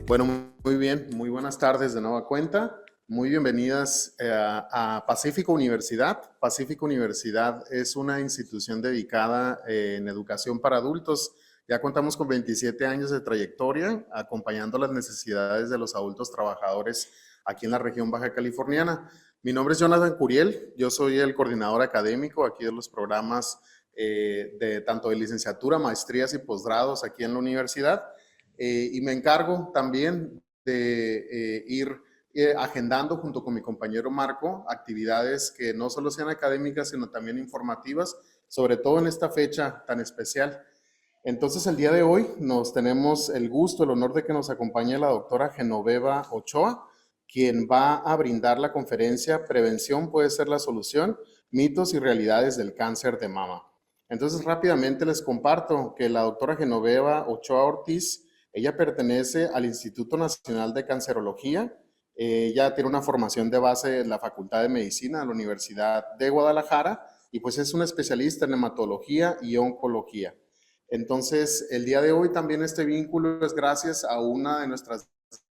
Bueno, muy bien, muy buenas tardes de nueva cuenta. Muy bienvenidas a Pacífico Universidad. Pacífico Universidad es una institución dedicada en educación para adultos. Ya contamos con 27 años de trayectoria acompañando las necesidades de los adultos trabajadores aquí en la región baja californiana. Mi nombre es Jonathan Curiel, yo soy el coordinador académico aquí de los programas de tanto de licenciatura, maestrías y posgrados aquí en la universidad. Y me encargo también de ir agendando junto con mi compañero Marco actividades que no solo sean académicas, sino también informativas, sobre todo en esta fecha tan especial. Entonces, el día de hoy nos tenemos el gusto, el honor de que nos acompañe la doctora Genoveva Ochoa, quien va a brindar la conferencia Prevención puede ser la solución, mitos y realidades del cáncer de mama. Entonces, rápidamente les comparto que la doctora Genoveva Ochoa Ortiz, ella pertenece al Instituto Nacional de Cancerología. Ella tiene una formación de base en la Facultad de Medicina de la Universidad de Guadalajara y pues es una especialista en hematología y oncología. Entonces, el día de hoy también este vínculo es gracias a una de nuestras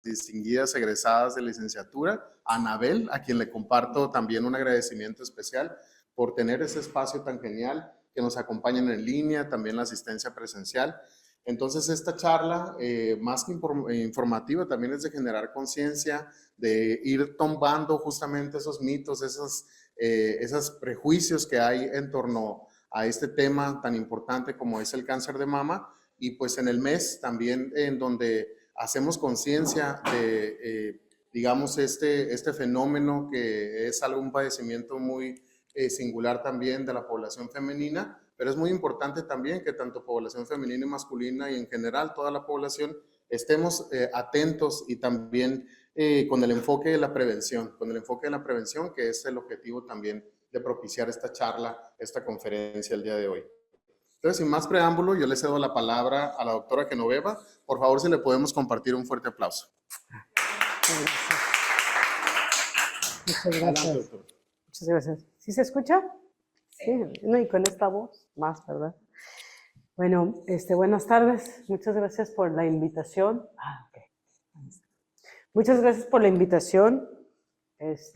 distinguidas egresadas de licenciatura, Anabel, a quien le comparto también un agradecimiento especial por tener ese espacio tan genial, que nos acompañan en línea, también la asistencia presencial. Entonces, esta charla, más que informativa, también es de generar conciencia, de ir tombando justamente esos mitos, esos prejuicios que hay en torno a este tema tan importante como es el cáncer de mama, y pues en el mes también en donde hacemos conciencia de, digamos, este fenómeno que es algún padecimiento muy singular también de la población femenina, pero es muy importante también que tanto población femenina y masculina y en general toda la población estemos atentos y también con el enfoque de la prevención, que es el objetivo también de propiciar esta charla, esta conferencia el día de hoy. Entonces, sin más preámbulo, yo le cedo la palabra a la doctora Genoveva. Por favor, si le podemos compartir un fuerte aplauso. Muchas gracias. Adelante, doctor. Muchas gracias. ¿Sí se escucha? Sí. No, y con esta voz más, ¿verdad? Bueno, buenas tardes. Muchas gracias por la invitación. Okay. Muchas gracias por la invitación.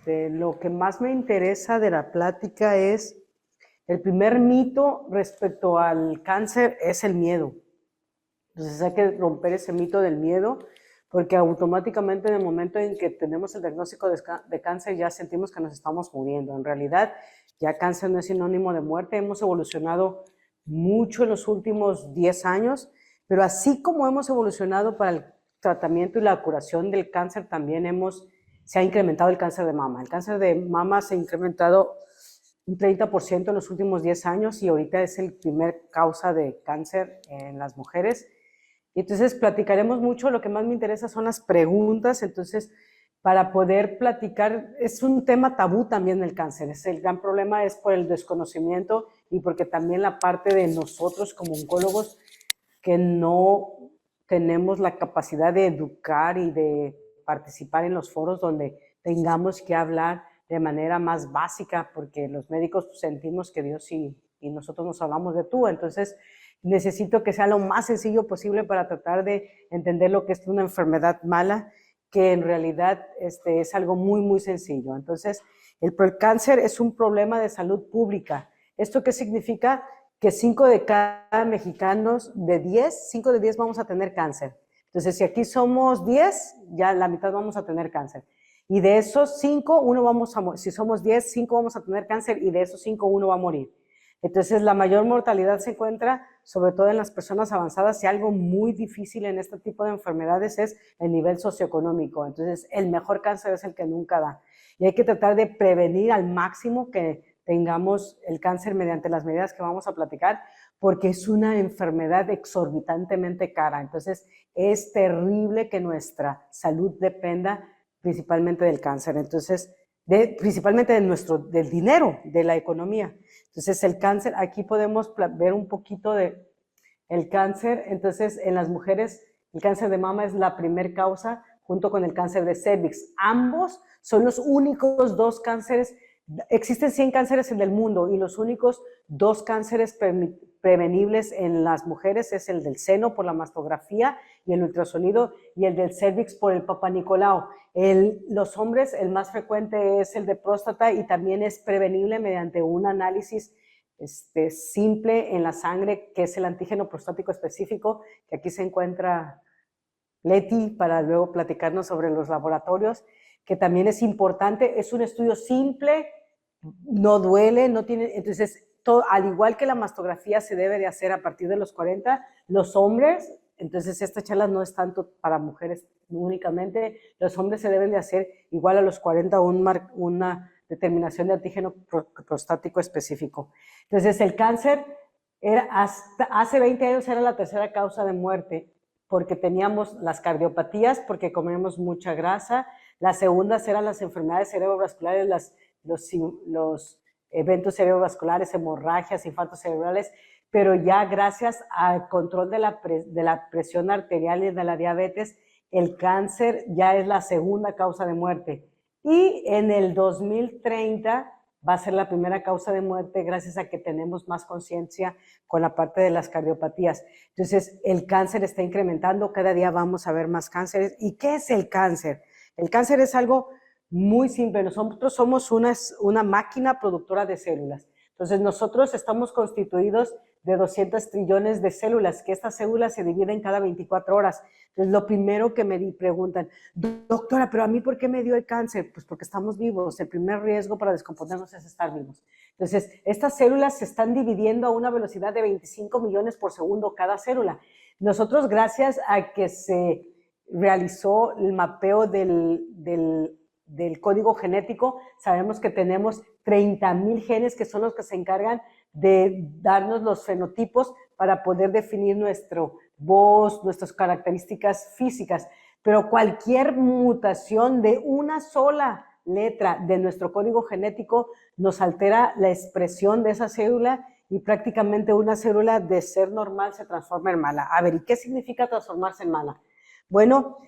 Lo que más me interesa de la plática es el primer mito respecto al cáncer es el miedo. Entonces hay que romper ese mito del miedo, porque automáticamente en el momento en que tenemos el diagnóstico de cáncer ya sentimos que nos estamos muriendo. En realidad, ya cáncer no es sinónimo de muerte. Hemos evolucionado mucho en los últimos 10 años, pero así como hemos evolucionado para el tratamiento y la curación del cáncer, también se ha incrementado el cáncer de mama. El cáncer de mama se ha incrementado un 30% en los últimos 10 años y ahorita es el primer causa de cáncer en las mujeres. Y entonces platicaremos mucho, lo que más me interesa son las preguntas, entonces para poder platicar, es un tema tabú también el cáncer, el gran problema es por el desconocimiento y porque también la parte de nosotros como oncólogos que no tenemos la capacidad de educar y de participar en los foros donde tengamos que hablar de manera más básica, porque los médicos sentimos que Dios y nosotros nos hablamos de tú, entonces necesito que sea lo más sencillo posible para tratar de entender lo que es una enfermedad mala, que en realidad es algo muy, muy sencillo. Entonces, el cáncer es un problema de salud pública. ¿Esto qué significa? Que 5 de cada mexicanos de 10, 5 de 10 vamos a tener cáncer. Entonces, si aquí somos 10, ya la mitad vamos a tener cáncer. Y de esos 5, uno vamos a morir. Si somos 10, 5 vamos a tener cáncer y de esos 5, uno va a morir. Entonces, la mayor mortalidad se encuentra sobre todo en las personas avanzadas y algo muy difícil en este tipo de enfermedades es el nivel socioeconómico. Entonces, el mejor cáncer es el que nunca da. Y hay que tratar de prevenir al máximo que tengamos el cáncer mediante las medidas que vamos a platicar, porque es una enfermedad exorbitantemente cara. Entonces, es terrible que nuestra salud dependa principalmente del cáncer. Entonces, principalmente del dinero, de la economía. Entonces, el cáncer, aquí podemos ver un poquito de el cáncer. Entonces, en las mujeres, el cáncer de mama es la primera causa junto con el cáncer de cervix. Ambos son los únicos 2 cánceres Existen 100 cánceres en el mundo y los únicos 2 cánceres prevenibles en las mujeres es el del seno por la mastografía y el ultrasonido, y el del cervix por el Papa Nicolau. Los hombres, el más frecuente es el de próstata y también es prevenible mediante un análisis simple en la sangre, que es el antígeno prostático específico, que aquí se encuentra Leti para luego platicarnos sobre los laboratorios, que también es importante. Es un estudio simple, no duele, no tiene, entonces, todo, al igual que la mastografía se debe de hacer a partir de los 40, los hombres, entonces esta charla no es tanto para mujeres únicamente, los hombres se deben de hacer igual a los 40 una determinación de antígeno prostático específico. Entonces el cáncer hasta hace 20 años era la tercera causa de muerte, porque teníamos las cardiopatías, porque comemos mucha grasa. Las segundas eran las enfermedades cerebrovasculares, los eventos cerebrovasculares, hemorragias, infartos cerebrales, pero ya gracias al control de la presión arterial y de la diabetes, el cáncer ya es la segunda causa de muerte. Y en el 2030 va a ser la primera causa de muerte gracias a que tenemos más conciencia con la parte de las cardiopatías. Entonces, el cáncer está incrementando, cada día vamos a ver más cánceres. ¿Y qué es el cáncer? El cáncer es algo muy simple. Nosotros somos una máquina productora de células. Entonces, nosotros estamos constituidos de 200 trillones de células, que estas células se dividen cada 24 horas. Entonces, lo primero que me preguntan, doctora, ¿pero a mí por qué me dio el cáncer? Pues porque estamos vivos. El primer riesgo para descomponernos es estar vivos. Entonces, estas células se están dividiendo a una velocidad de 25 millones por segundo cada célula. Nosotros, gracias a que se realizó el mapeo del código genético, sabemos que tenemos 30,000 genes que son los que se encargan de darnos los fenotipos para poder definir nuestra voz, nuestras características físicas. Pero cualquier mutación de una sola letra de nuestro código genético nos altera la expresión de esa célula y prácticamente una célula de ser normal se transforma en mala. A ver, ¿y qué significa transformarse en mala? Bueno,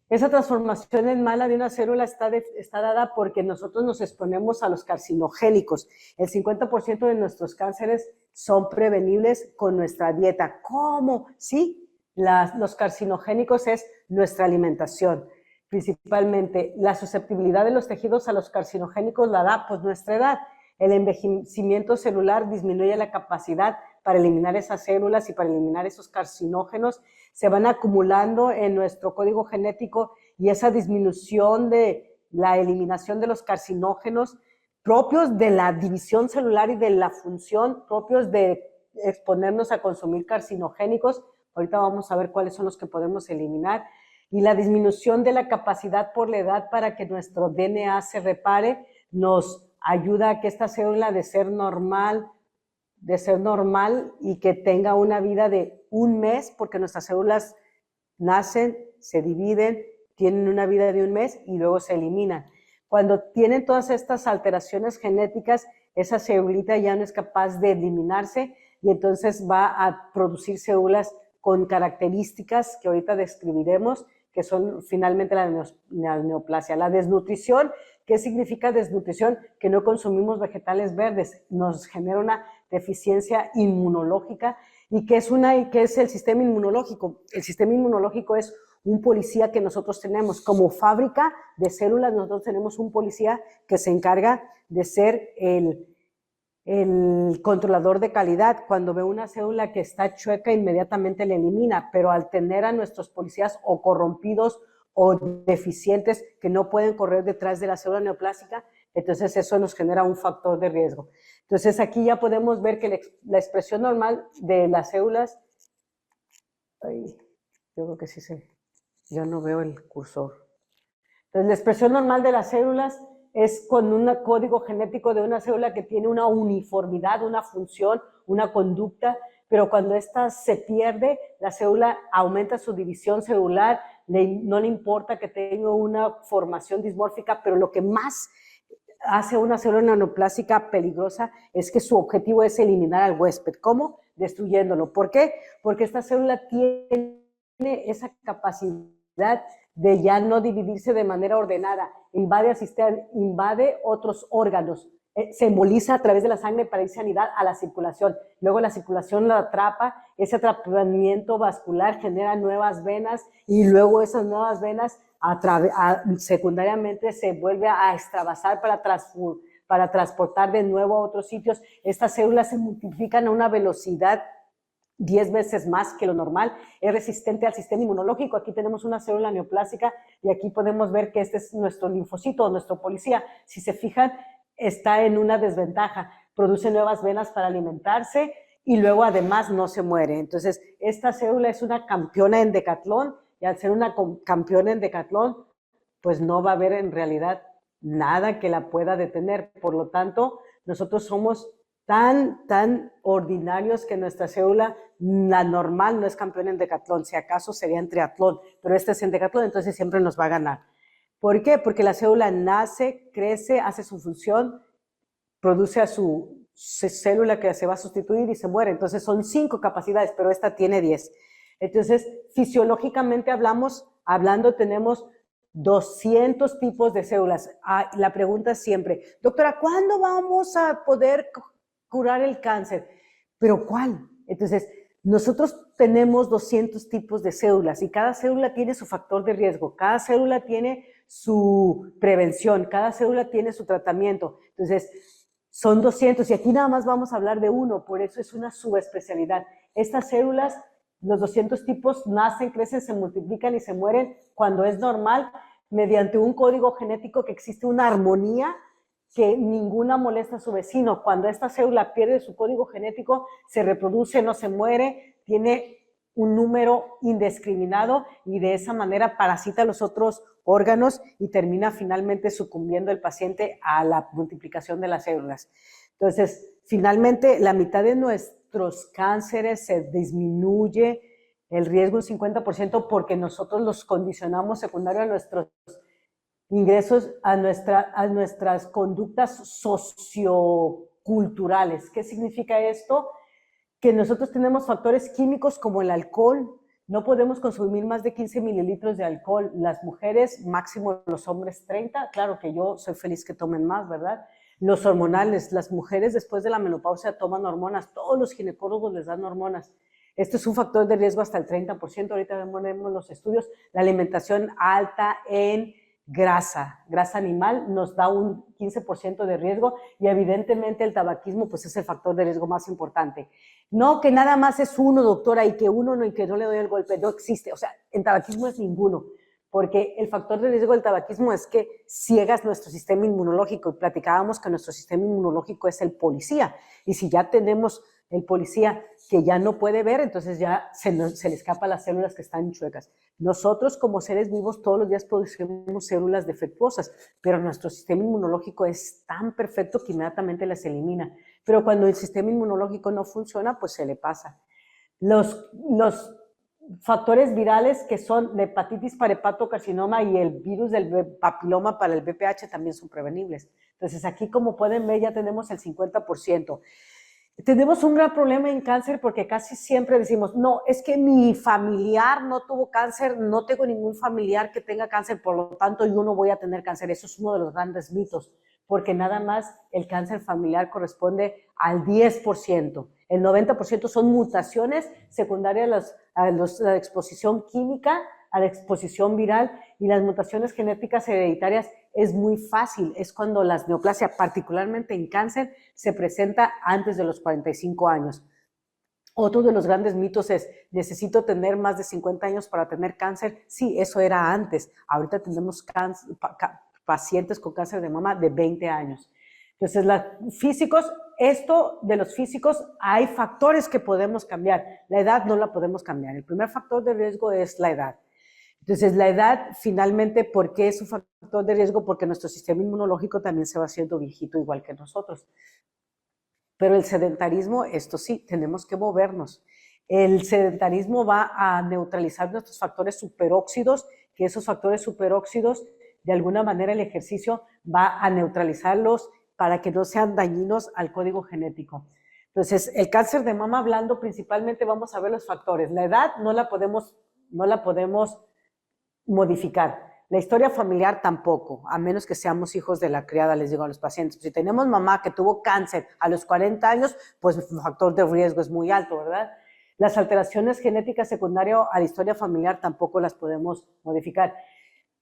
esa transformación en mala de una célula está dada porque nosotros nos exponemos a los carcinogénicos. El 50% de nuestros cánceres son prevenibles con nuestra dieta. ¿Cómo? Sí, los carcinogénicos es nuestra alimentación. Principalmente, la susceptibilidad de los tejidos a los carcinogénicos la da pues nuestra edad. El envejecimiento celular disminuye la capacidad para eliminar esas células y para eliminar esos carcinógenos. Se van acumulando en nuestro código genético y esa disminución de la eliminación de los carcinógenos propios de la división celular y de la función, propios de exponernos a consumir carcinogénicos. Ahorita vamos a ver cuáles son los que podemos eliminar. Y la disminución de la capacidad por la edad para que nuestro DNA se repare nos ayuda a que esta célula de ser normal y que tenga una vida de un mes, porque nuestras células nacen, se dividen, tienen una vida de un mes y luego se eliminan. Cuando tienen todas estas alteraciones genéticas, esa célula ya no es capaz de eliminarse y entonces va a producir células con características que ahorita describiremos, que son finalmente la neoplasia. La desnutrición, ¿qué significa desnutrición? Que no consumimos vegetales verdes, nos genera una deficiencia inmunológica. ¿Y qué es el sistema inmunológico? El sistema inmunológico es un policía que nosotros tenemos. Como fábrica de células, nosotros tenemos un policía que se encarga de ser el controlador de calidad. Cuando ve una célula que está chueca, inmediatamente la elimina, pero al tener a nuestros policías o corrompidos o deficientes que no pueden correr detrás de la célula neoplásica, entonces eso nos genera un factor de riesgo. Entonces aquí ya podemos ver que la expresión normal de las células, yo creo que sí yo no veo el cursor. Entonces la expresión normal de las células es con un código genético de una célula que tiene una uniformidad, una función, una conducta, pero cuando esta se pierde, la célula aumenta su división celular, no le importa que tenga una formación dismórfica, pero lo que más hace una célula neoplásica peligrosa es que su objetivo es eliminar al huésped. ¿Cómo? Destruyéndolo. ¿Por qué? Porque esta célula tiene esa capacidad de ya no dividirse de manera ordenada, invade otros órganos, se emboliza a través de la sangre para ir sanidad a la circulación. Luego la circulación la atrapa, ese atrapamiento vascular genera nuevas venas y luego esas nuevas venas secundariamente se vuelve a extravasar para transportar de nuevo a otros sitios. Estas células se multiplican a una velocidad 10 veces más que lo normal, es resistente al sistema inmunológico. Aquí tenemos una célula neoplásica y aquí podemos ver que este es nuestro linfocito, nuestro policía. Si se fijan, está en una desventaja, produce nuevas venas para alimentarse y luego además no se muere. Entonces, esta célula es una campeona en decatlón y al ser una campeona en decatlón, pues no va a haber en realidad nada que la pueda detener. Por lo tanto, nosotros somos tan ordinarios que nuestra célula, la normal, no es campeona en decatlón, si acaso sería en triatlón, pero esta es en decatlón, entonces siempre nos va a ganar. ¿Por qué? Porque la célula nace, crece, hace su función, produce a su célula que se va a sustituir y se muere. Entonces son 5 capacidades, pero esta tiene 10. Entonces, fisiológicamente hablando, tenemos 200 tipos de células. La pregunta es siempre, doctora, ¿cuándo vamos a poder curar el cáncer? ¿Pero cuál? Entonces, nosotros tenemos 200 tipos de células y cada célula tiene su factor de riesgo, cada célula tiene su prevención, cada célula tiene su tratamiento. Entonces, son 200 y aquí nada más vamos a hablar de uno, por eso es una subespecialidad. Estas células, los 200 tipos, nacen, crecen, se multiplican y se mueren cuando es normal, mediante un código genético que existe una armonía que ninguna molesta a su vecino. Cuando esta célula pierde su código genético, se reproduce, no se muere, tiene un número indiscriminado y de esa manera parasita los otros órganos y termina finalmente sucumbiendo el paciente a la multiplicación de las células. Entonces, finalmente, la mitad de nuestros cánceres se disminuye el riesgo un 50% porque nosotros los condicionamos secundario a nuestros ingresos, a nuestras conductas socioculturales. ¿Qué significa esto? Que nosotros tenemos factores químicos como el alcohol. No podemos consumir más de 15 mililitros de alcohol. Las mujeres, máximo los hombres 30. Claro que yo soy feliz que tomen más, ¿verdad? Los hormonales, las mujeres después de la menopausia toman hormonas. Todos los ginecólogos les dan hormonas. Esto es un factor de riesgo hasta el 30%. Ahorita vemos los estudios. La alimentación alta en grasa animal nos da un 15% de riesgo y evidentemente el tabaquismo pues es el factor de riesgo más importante. No que nada más es uno, doctora, y que uno no, y que no le doy el golpe, no existe. O sea, en tabaquismo es ninguno, porque el factor de riesgo del tabaquismo es que ciegas nuestro sistema inmunológico y platicábamos que nuestro sistema inmunológico es el policía y si ya tenemos el policía que ya no puede ver, entonces ya se le escapa las células que están chuecas. Nosotros como seres vivos todos los días producimos células defectuosas, pero nuestro sistema inmunológico es tan perfecto que inmediatamente las elimina. Pero cuando el sistema inmunológico no funciona, pues se le pasa. Los factores virales que son la hepatitis para hepatocarcinoma y el virus del papiloma para el VPH también son prevenibles. Entonces aquí como pueden ver ya tenemos el 50%. Tenemos un gran problema en cáncer porque casi siempre decimos, no, es que mi familiar no tuvo cáncer, no tengo ningún familiar que tenga cáncer, por lo tanto yo no voy a tener cáncer. Eso es uno de los grandes mitos, porque nada más el cáncer familiar corresponde al 10%. El 90% son mutaciones secundarias a la exposición química, a la exposición viral, y las mutaciones genéticas hereditarias es muy fácil, es cuando la neoplasia, particularmente en cáncer, se presenta antes de los 45 años. Otro de los grandes mitos es, ¿necesito tener más de 50 años para tener cáncer? Sí, eso era antes. Ahorita tenemos pacientes con cáncer de mama de 20 años. Entonces, esto de los físicos, hay factores que podemos cambiar. La edad no la podemos cambiar. El primer factor de riesgo es la edad. Entonces, la edad, finalmente, ¿por qué es un factor de riesgo? Porque nuestro sistema inmunológico también se va haciendo viejito igual que nosotros. Pero el sedentarismo, esto sí, tenemos que movernos. El sedentarismo va a neutralizar nuestros factores superóxidos, que esos factores superóxidos, de alguna manera el ejercicio va a neutralizarlos para que no sean dañinos al código genético. Entonces, el cáncer de mama, hablando principalmente, vamos a ver los factores. La edad no la podemos modificar. La historia familiar tampoco, a menos que seamos hijos de la criada, les digo a los pacientes. Si tenemos mamá que tuvo cáncer a los 40 años, pues el factor de riesgo es muy alto, ¿verdad? Las alteraciones genéticas secundarias a la historia familiar tampoco las podemos modificar.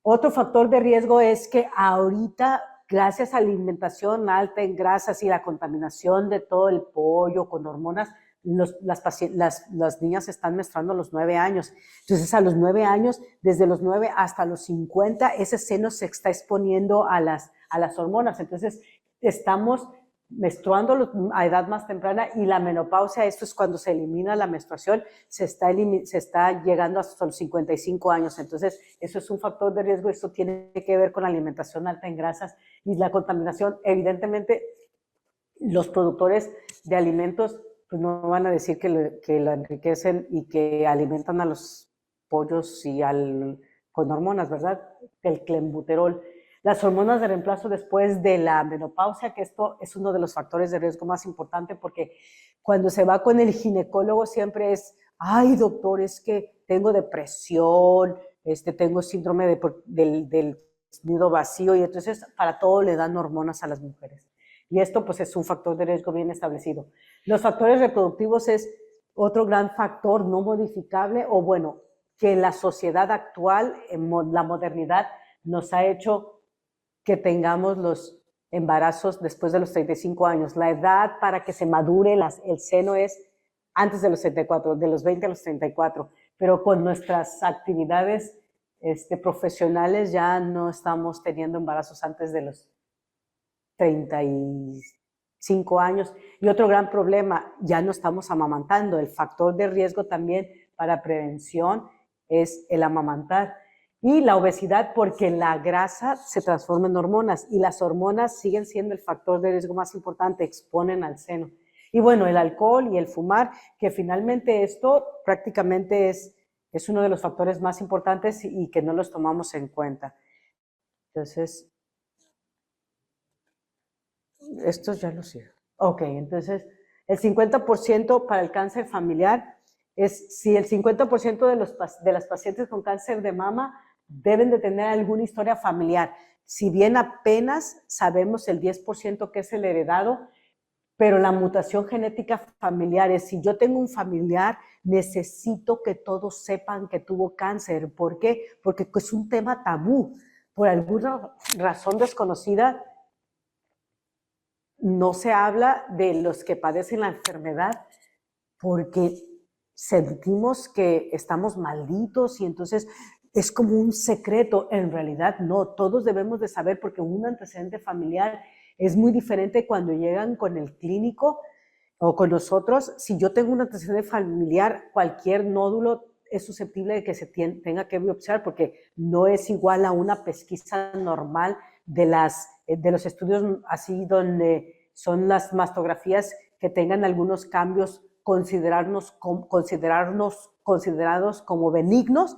Otro factor de riesgo es que ahorita, gracias a la alimentación alta en grasas y la contaminación de todo el pollo con hormonas, las niñas están menstruando a los 9 años. Entonces, a los 9 años, desde los 9 hasta los 50, ese seno se está exponiendo a las hormonas. Entonces, estamos menstruando a edad más temprana y la menopausia, esto es cuando se elimina la menstruación, se está llegando hasta los 55 años. Entonces, eso es un factor de riesgo. Esto tiene que ver con la alimentación alta en grasas y la contaminación. Evidentemente, los productores de alimentos pues no van a decir que la enriquecen y que alimentan a los pollos y con hormonas, ¿verdad? El clenbuterol. Las hormonas de reemplazo después de la menopausia, que esto es uno de los factores de riesgo más importante, porque cuando se va con el ginecólogo siempre es, ay doctor, es que tengo depresión, tengo síndrome del nido vacío, y entonces para todo le dan hormonas a las mujeres. Y esto pues es un factor de riesgo bien establecido. Los factores reproductivos es otro gran factor no modificable, o bueno, que la sociedad actual, la modernidad, nos ha hecho que tengamos los embarazos después de los 35 años. La edad para que se madure el seno es antes de los 34, de los 20 a los 34, pero con nuestras actividades profesionales ya no estamos teniendo embarazos antes de los 35 años. Y otro gran problema, ya no estamos amamantando. El factor de riesgo también para prevención es el amamantar. Y la obesidad, porque la grasa se transforma en hormonas y las hormonas siguen siendo el factor de riesgo más importante, exponen al seno. Y bueno, el alcohol y el fumar, que finalmente esto prácticamente es uno de los factores más importantes y que no los tomamos en cuenta. Entonces, estos ya los sigo. Ok, entonces, el 50% para el cáncer familiar es si el 50% de las pacientes con cáncer de mama deben de tener alguna historia familiar. Si bien apenas sabemos el 10% que es el heredado, pero la mutación genética familiar es, si yo tengo un familiar, necesito que todos sepan que tuvo cáncer. ¿Por qué? Porque es un tema tabú. Por alguna razón desconocida, no se habla de los que padecen la enfermedad porque sentimos que estamos malditos y entonces es como un secreto. En realidad no, todos debemos de saber, porque un antecedente familiar es muy diferente cuando llegan con el clínico o con nosotros. Si yo tengo un antecedente familiar, cualquier nódulo es susceptible de que se tenga que biopsiar, porque no es igual a una pesquisa normal de los estudios así donde son las mastografías que tengan algunos cambios considerados como benignos.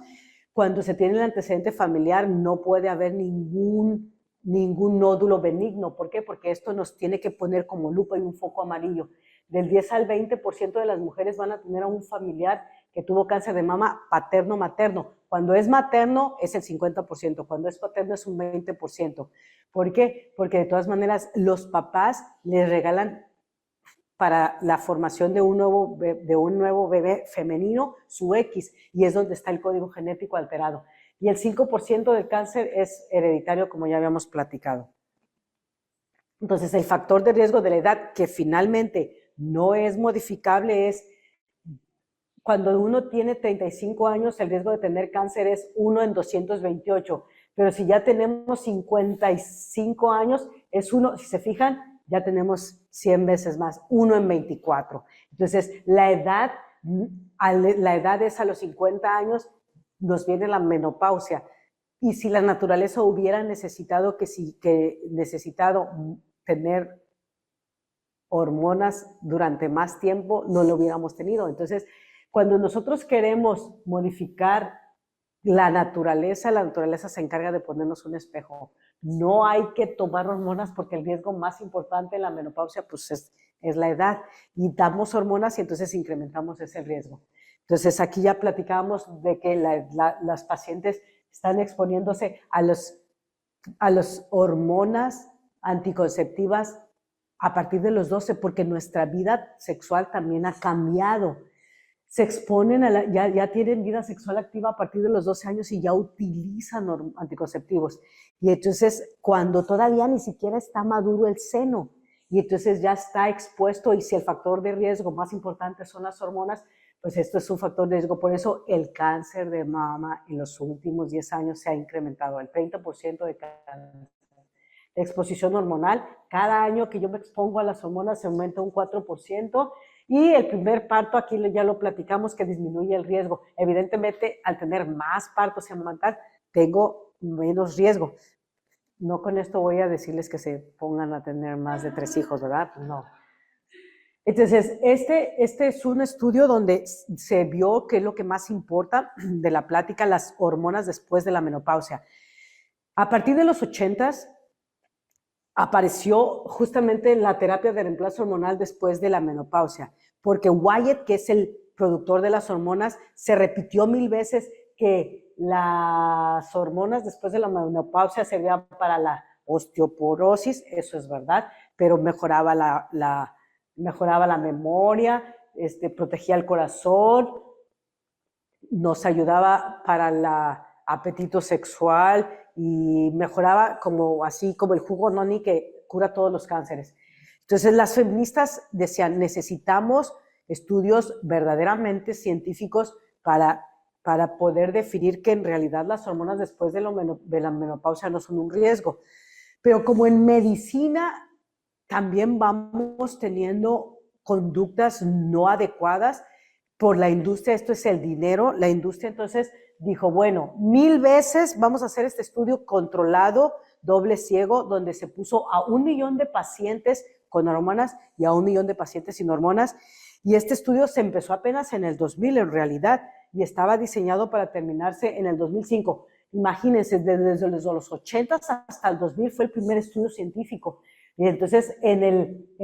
Cuando se tiene el antecedente familiar no puede haber ningún nódulo benigno. ¿Por qué? Porque esto nos tiene que poner como lupa y un foco amarillo. Del 10 al 20% de las mujeres van a tener a un familiar que tuvo cáncer de mama paterno-materno. Cuando es materno es el 50%, cuando es paterno es un 20%. ¿Por qué? Porque de todas maneras los papás les regalan para la formación de un nuevo bebé femenino su X, y es donde está el código genético alterado. Y el 5% del cáncer es hereditario, como ya habíamos platicado. Entonces, el factor de riesgo de la edad, que finalmente no es modificable, es cuando uno tiene 35 años, el riesgo de tener cáncer es 1 en 228. Pero si ya tenemos 55 años, es 1, si se fijan, ya tenemos 100 veces más, 1 en 24. Entonces, la edad es a los 50 años, nos viene la menopausia. Y si la naturaleza hubiera necesitado tener hormonas durante más tiempo, no lo hubiéramos tenido. Entonces, cuando nosotros queremos modificar la naturaleza se encarga de ponernos un espejo. No hay que tomar hormonas porque el riesgo más importante en la menopausia pues es la edad. Y damos hormonas y entonces incrementamos ese riesgo. Entonces aquí ya platicábamos de que las pacientes están exponiéndose a las hormonas anticonceptivas a partir de los 12, porque nuestra vida sexual también ha cambiado. Se exponen ya tienen vida sexual activa a partir de los 12 años y ya utilizan anticonceptivos. Y entonces, cuando todavía ni siquiera está maduro el seno, y entonces ya está expuesto, y si el factor de riesgo más importante son las hormonas, pues esto es un factor de riesgo. Por eso el cáncer de mama en los últimos 10 años se ha incrementado, el 30% de cáncer. Exposición hormonal, cada año que yo me expongo a las hormonas se aumenta un 4%, y el primer parto, aquí ya lo platicamos, que disminuye el riesgo. Evidentemente, al tener más partos y amamantar, tengo menos riesgo. No con esto voy a decirles que se pongan a tener más de 3 hijos, ¿verdad? No. Entonces, este es un estudio donde se vio qué es lo que más importa de la plática, las hormonas después de la menopausia. A partir de los 80s, apareció justamente la terapia de reemplazo hormonal después de la menopausia, porque Wyatt, que es el productor de las hormonas, se repitió 1000 veces que las hormonas después de la menopausia servían para la osteoporosis, eso es verdad, pero mejoraba la memoria, protegía el corazón, nos ayudaba para el apetito sexual y mejoraba así como el jugo noni que cura todos los cánceres. Entonces las feministas decían, necesitamos estudios verdaderamente científicos para poder definir que en realidad las hormonas después de la menopausia no son un riesgo. Pero como en medicina también vamos teniendo conductas no adecuadas por la industria, esto es el dinero, la industria entonces dijo, bueno, 1000 veces vamos a hacer este estudio controlado, doble ciego, donde se puso a 1 millón de pacientes con hormonas y a 1 millón de pacientes sin hormonas, y este estudio se empezó apenas en el 2000 en realidad, y estaba diseñado para terminarse en el 2005. Imagínense, desde los 80 hasta el 2000 fue el primer estudio científico. Y entonces, en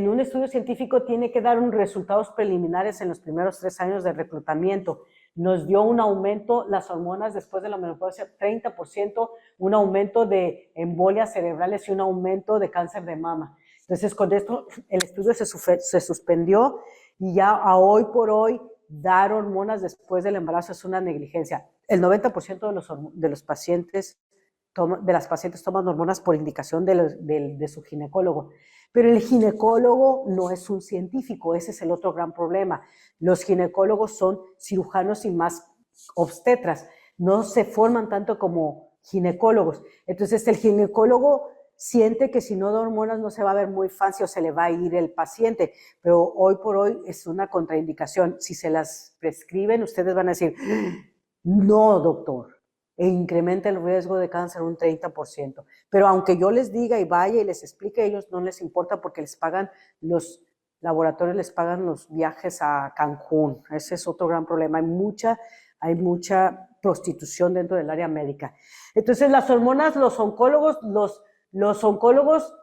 un estudio científico tiene que dar resultados preliminares en los primeros 3 años de reclutamiento. Nos dio un aumento, las hormonas después de la menopausia, 30%, un aumento de embolias cerebrales y un aumento de cáncer de mama. Entonces, con esto, el estudio se suspendió, y ya a hoy por hoy, dar hormonas después del embarazo es una negligencia. El 90% de las pacientes toman hormonas por indicación de su ginecólogo. Pero el ginecólogo no es un científico, ese es el otro gran problema. Los ginecólogos son cirujanos y más obstetras, no se forman tanto como ginecólogos. Entonces el ginecólogo siente que si no da hormonas no se va a ver muy fancy o se le va a ir el paciente, pero hoy por hoy es una contraindicación. Si se las prescriben, ustedes van a decir, no, doctor, e incrementa el riesgo de cáncer un 30%. Pero aunque yo les diga y vaya y les explique, a ellos no les importa porque los laboratorios les pagan los viajes a Cancún. Ese es otro gran problema. Hay mucha prostitución dentro del área médica. Entonces las hormonas, los oncólogos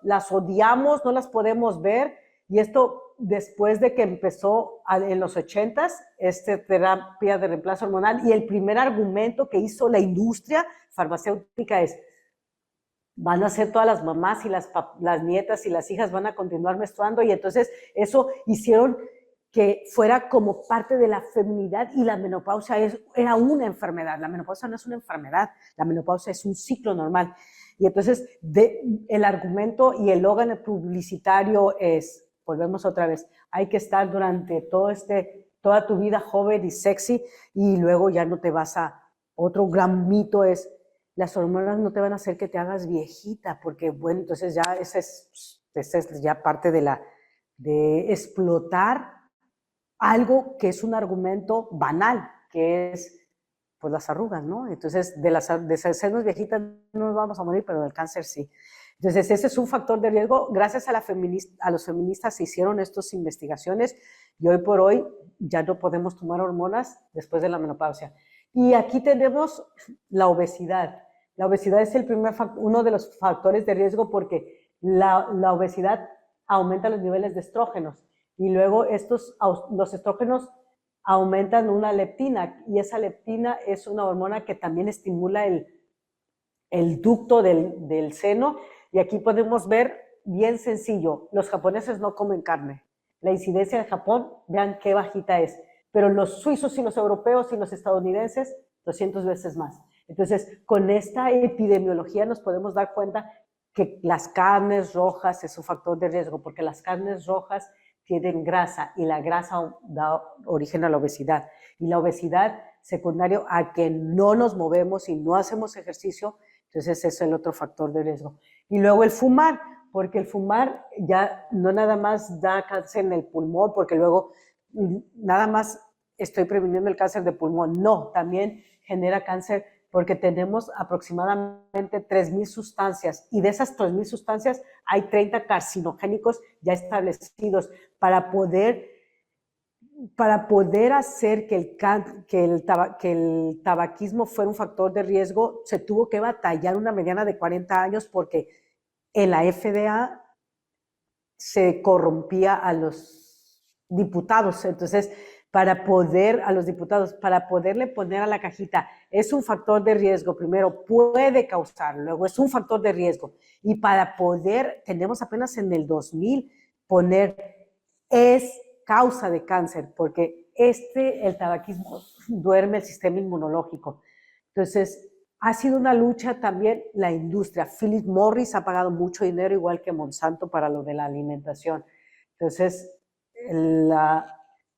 las odiamos, no las podemos ver, y esto después de que empezó en los 80s, terapia de reemplazo hormonal, y el primer argumento que hizo la industria farmacéutica es, van a ser todas las mamás y las nietas y las hijas van a continuar menstruando, y entonces eso hicieron que fuera como parte de la feminidad, y la menopausia era una enfermedad. La menopausia no es una enfermedad, la menopausia es un ciclo normal. Y entonces el argumento y el eslogan publicitario es, volvemos otra vez, hay que estar durante toda tu vida joven y sexy, y luego ya no te vas otro gran mito es, las hormonas no te van a hacer que te hagas viejita, porque bueno, entonces ya esa es ya parte de explotar algo que es un argumento banal, que es pues las arrugas, ¿no? Entonces, de hacernos viejitas no nos vamos a morir, pero del cáncer sí. Entonces, ese es un factor de riesgo. Gracias a los feministas se hicieron estas investigaciones, y hoy por hoy ya no podemos tomar hormonas después de la menopausia. Y aquí tenemos la obesidad. La obesidad es uno de los factores de riesgo, porque la obesidad aumenta los niveles de estrógenos, y luego los estrógenos aumentan una leptina, y esa leptina es una hormona que también estimula el ducto del seno, y aquí podemos ver, bien sencillo, los japoneses no comen carne. La incidencia de Japón, vean qué bajita es, pero los suizos y los europeos y los estadounidenses, 200 veces más. Entonces, con esta epidemiología nos podemos dar cuenta que las carnes rojas es un factor de riesgo, porque las carnes rojas tienen grasa, y la grasa da origen a la obesidad. Y la obesidad, secundario a que no nos movemos y no hacemos ejercicio, entonces ese es el otro factor de riesgo. Y luego el fumar, porque el fumar ya no nada más da cáncer en el pulmón, porque luego nada más estoy previniendo el cáncer de pulmón. No, también genera cáncer porque tenemos aproximadamente 3,000 sustancias, y de esas 3,000 sustancias hay 30 carcinogénicos ya establecidos para poder hacer que el tabaquismo fuera un factor de riesgo. Se tuvo que batallar una mediana de 40 años porque en la FDA se corrompía a los diputados. Entonces, para poderle poner a la cajita, es un factor de riesgo, primero puede causar, luego es un factor de riesgo, y para poder, tenemos apenas en el 2000, poner es causa de cáncer, porque el tabaquismo duerme el sistema inmunológico. Entonces, ha sido una lucha también la industria. Philip Morris ha pagado mucho dinero, igual que Monsanto, para lo de la alimentación. Entonces, la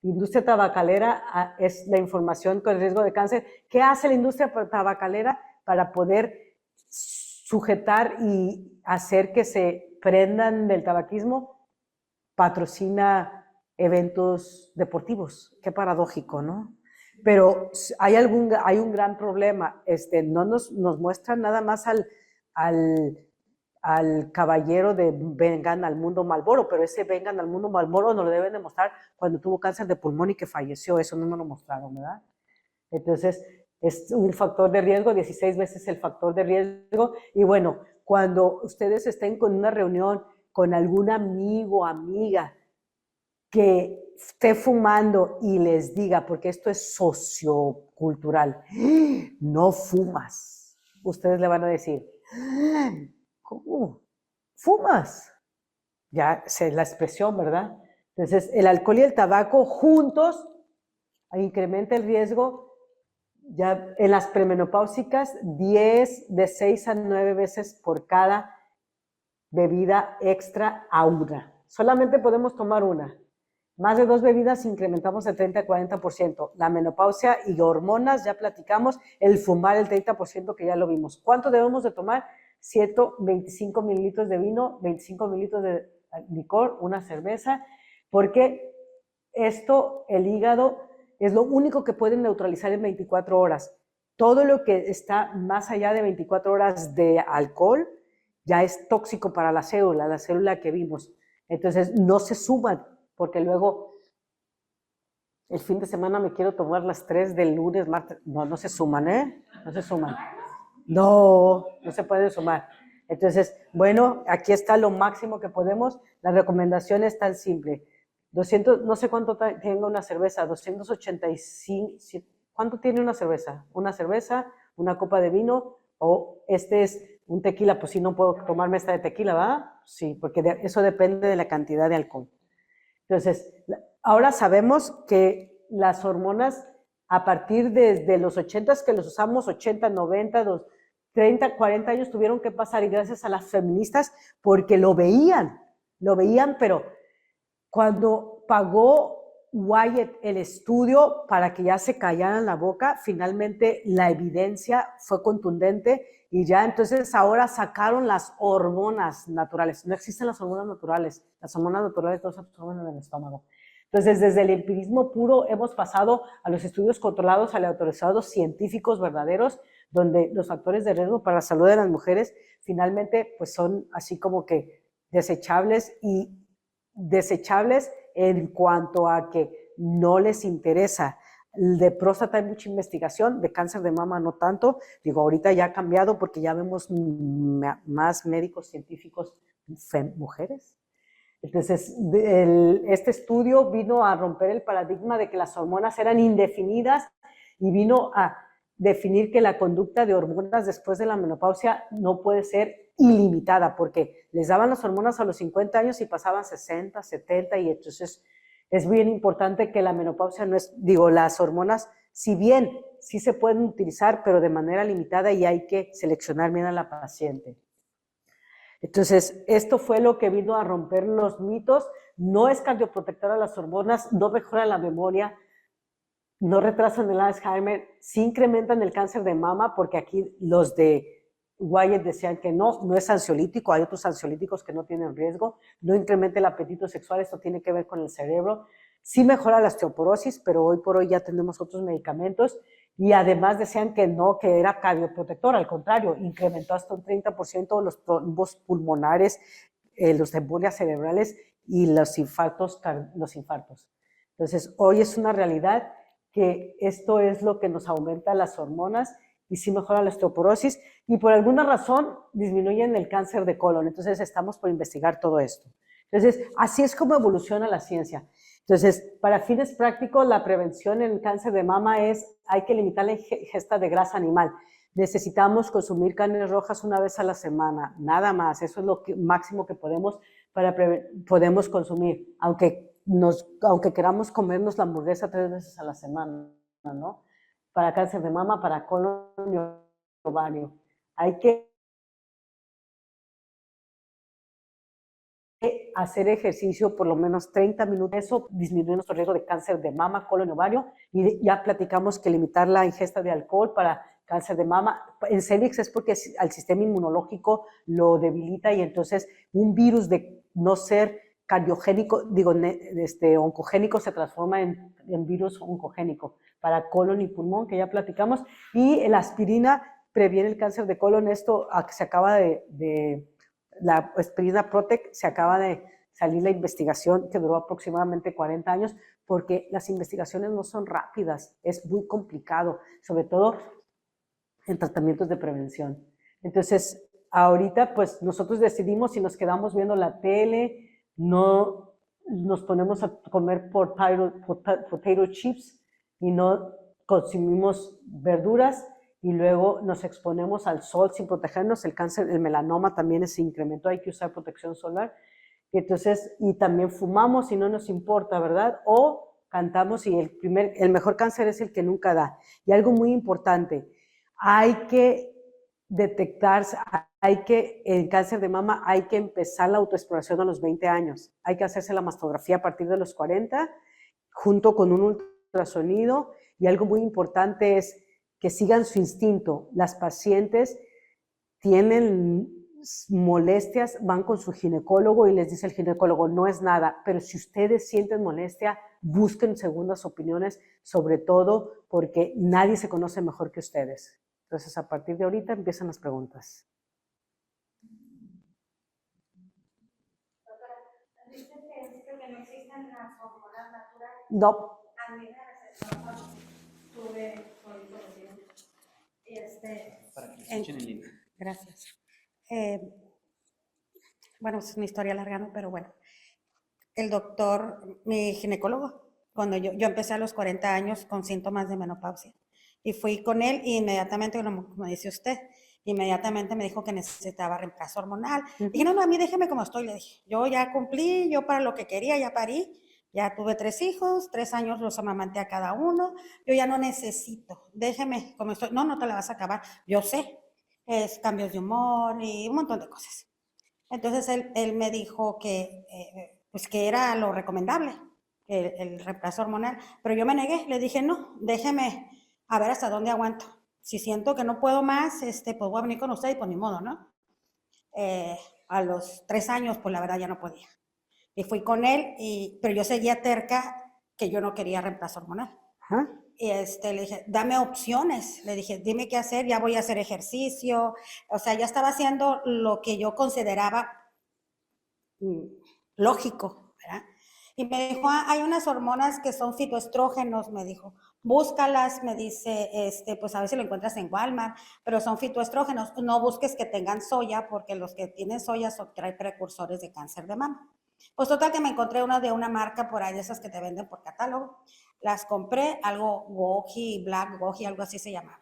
industria tabacalera es la información con el riesgo de cáncer. ¿Qué hace la industria tabacalera para poder sujetar y hacer que se prendan del tabaquismo? Patrocina eventos deportivos. Qué paradójico, ¿no? Pero hay un gran problema. No nos muestran nada más al caballero de Vengan al Mundo Marlboro, pero ese Vengan al Mundo Marlboro nos lo deben demostrar cuando tuvo cáncer de pulmón y que falleció. Eso no nos lo mostraron, ¿verdad? Entonces, es un factor de riesgo, 16 veces el factor de riesgo. Y bueno, cuando ustedes estén con una reunión con algún amigo o amiga que esté fumando y les diga, porque esto es sociocultural, no fumas, ustedes le van a decir, ¿cómo? ¿Fumas? Ya es la expresión, ¿verdad? Entonces, el alcohol y el tabaco juntos incrementa el riesgo. Ya en las premenopáusicas, de 6 a 9 veces por cada bebida extra a una. Solamente podemos tomar una. Más de 2 bebidas incrementamos el 30 a 40%. La menopausia y hormonas, ya platicamos. El fumar, el 30%, que ya lo vimos. ¿Cuánto debemos de tomar? 125 mililitros de vino, 25 mililitros de licor, una cerveza, porque el hígado es lo único que puede neutralizar en 24 horas. Todo lo que está más allá de 24 horas de alcohol ya es tóxico para la célula que vimos. Entonces, no se suman, porque luego el fin de semana me quiero tomar las 3 del lunes, martes. No se suman, ¿eh? No se suman. No se pueden sumar. Entonces, bueno, aquí está lo máximo que podemos. La recomendación es tan simple. 200, no sé cuánto tenga una cerveza, 285, ¿cuánto tiene una cerveza? Una cerveza, una copa de vino, o este es un tequila, pues sí, no puedo tomarme esta de tequila, ¿verdad? Sí, porque eso depende de la cantidad de alcohol. Entonces, ahora sabemos que las hormonas, a partir de los 80s que los usamos, 80, 90, 30, 40 años tuvieron que pasar, y gracias a las feministas, porque lo veían, pero cuando pagó Wyatt el estudio para que ya se callaran la boca, finalmente la evidencia fue contundente, y ya entonces ahora sacaron las hormonas naturales. No existen las hormonas naturales. Las hormonas naturales no se absorben en el estómago. Entonces, desde el empirismo puro hemos pasado a los estudios controlados, aleatorizados, científicos verdaderos, donde los factores de riesgo para la salud de las mujeres finalmente pues son así como que desechables, y desechables en cuanto a que no les interesa. De próstata hay mucha investigación, de cáncer de mama no tanto. Digo, ahorita ya ha cambiado porque ya vemos más médicos científicos mujeres. Entonces, este estudio vino a romper el paradigma de que las hormonas eran indefinidas y vino a definir que la conducta de hormonas después de la menopausia no puede ser ilimitada, porque les daban las hormonas a los 50 años y pasaban 60, 70, y entonces es bien importante que la menopausia no es, las hormonas, si bien sí se pueden utilizar, pero de manera limitada y hay que seleccionar bien a la paciente. Entonces, esto fue lo que vino a romper los mitos. No es cardioprotectora las hormonas, no mejora la memoria, no retrasan el Alzheimer, sí incrementan el cáncer de mama, porque aquí los de Wyatt decían que no es ansiolítico, hay otros ansiolíticos que no tienen riesgo, no incrementa el apetito sexual, esto tiene que ver con el cerebro, sí mejora la osteoporosis, pero hoy por hoy ya tenemos otros medicamentos, y además decían que no, que era cardioprotector, al contrario, incrementó hasta un 30% los trombos pulmonares, los embolias cerebrales y los infartos. Entonces, hoy es una realidad que esto es lo que nos aumenta las hormonas y sí mejora la osteoporosis y por alguna razón disminuyen el cáncer de colon. Entonces estamos por investigar todo esto. Entonces, así es como evoluciona la ciencia. Entonces, para fines prácticos, la prevención en el cáncer de mama hay que limitar la ingesta de grasa animal. Necesitamos consumir carnes rojas una vez a la semana, nada más. Eso es lo máximo que podemos consumir, aunque queramos comernos la hamburguesa 3 veces a la semana, ¿no? Para cáncer de mama, para colon y ovario. Hay que hacer ejercicio por lo menos 30 minutos. Eso disminuye nuestro riesgo de cáncer de mama, colon y ovario. Y ya platicamos que limitar la ingesta de alcohol para cáncer de mama. En Celix es porque al sistema inmunológico lo debilita y entonces un virus de no ser cardiogénico, oncogénico se transforma en virus oncogénico para colon y pulmón, que ya platicamos. Y la aspirina previene el cáncer de colon. Esto se acaba la aspirina Protec, se acaba de salir la investigación que duró aproximadamente 40 años, porque las investigaciones no son rápidas, es muy complicado, sobre todo en tratamientos de prevención. Entonces, ahorita pues nosotros decidimos si nos quedamos viendo la tele, no nos ponemos a comer potato chips y no consumimos verduras y luego nos exponemos al sol sin protegernos. El cáncer, el melanoma también se incrementó, hay que usar protección solar. Y entonces, y también fumamos y no nos importa, ¿verdad? O cantamos y el mejor cáncer es el que nunca da. Y algo muy importante, hay que detectarse, en cáncer de mama hay que empezar la autoexploración a los 20 años. Hay que hacerse la mastografía a partir de los 40, junto con un ultrasonido. Y algo muy importante es que sigan su instinto. Las pacientes tienen molestias, van con su ginecólogo y les dice el ginecólogo, no es nada, pero si ustedes sienten molestia, busquen segundas opiniones, sobre todo porque nadie se conoce mejor que ustedes. Entonces, a partir de ahorita empiezan las preguntas. Doctora, ¿dice que no existen las hormonas naturales? No. A mí me recetó tuve poliposis. Para que escuchen el libro. Gracias. Bueno, es una historia larga, ¿no? Pero bueno, el doctor, mi ginecólogo, cuando yo empecé a los 40 años con síntomas de menopausia, y fui con él y inmediatamente, como dice usted, inmediatamente me dijo que necesitaba reemplazo hormonal. Dije, no, a mí déjeme como estoy, le dije. Yo ya cumplí, yo para lo que quería, ya parí, ya tuve 3 hijos, 3 años los amamanté a cada uno, yo ya no necesito, déjeme como estoy. No, no te la vas a acabar, yo sé, es cambios de humor y un montón de cosas. Entonces él me dijo que, pues que era lo recomendable, el reemplazo hormonal, pero yo me negué, le dije, no, déjeme a ver hasta dónde aguanto. Si siento que no puedo más, pues voy a venir con usted y pues ni modo, ¿no? A los 3 años, pues la verdad ya no podía. Y fui con él, pero yo seguía terca que yo no quería reemplazo hormonal. Ajá. Y le dije, dame opciones. Le dije, dime qué hacer, ya voy a hacer ejercicio. O sea, ya estaba haciendo lo que yo consideraba lógico, ¿verdad? Y me dijo, hay unas hormonas que son fitoestrógenos, me dijo, búscalas, me dice, pues a ver si lo encuentras en Walmart, pero son fitoestrógenos, no busques que tengan soya, porque los que tienen soya traen precursores de cáncer de mama. Pues total que me encontré una de una marca por ahí, de esas que te venden por catálogo. Las compré, algo Goji, Black Goji, algo así se llamaba.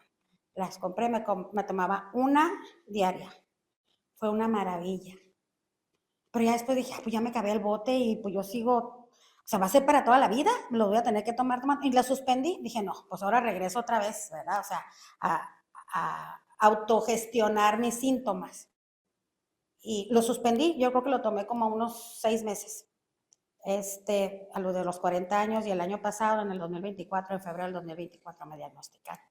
Las compré, me tomaba una diaria. Fue una maravilla. Pero ya después dije, pues ya me acabé el bote y pues yo sigo, o sea, va a ser para toda la vida, lo voy a tener que tomar. Y la suspendí, dije, no, pues ahora regreso otra vez, ¿verdad? O sea, a autogestionar mis síntomas. Y lo suspendí, yo creo que lo tomé como unos 6 meses. A lo de los 40 años y el año pasado, en el 2024, en febrero del 2024, me diagnosticaron.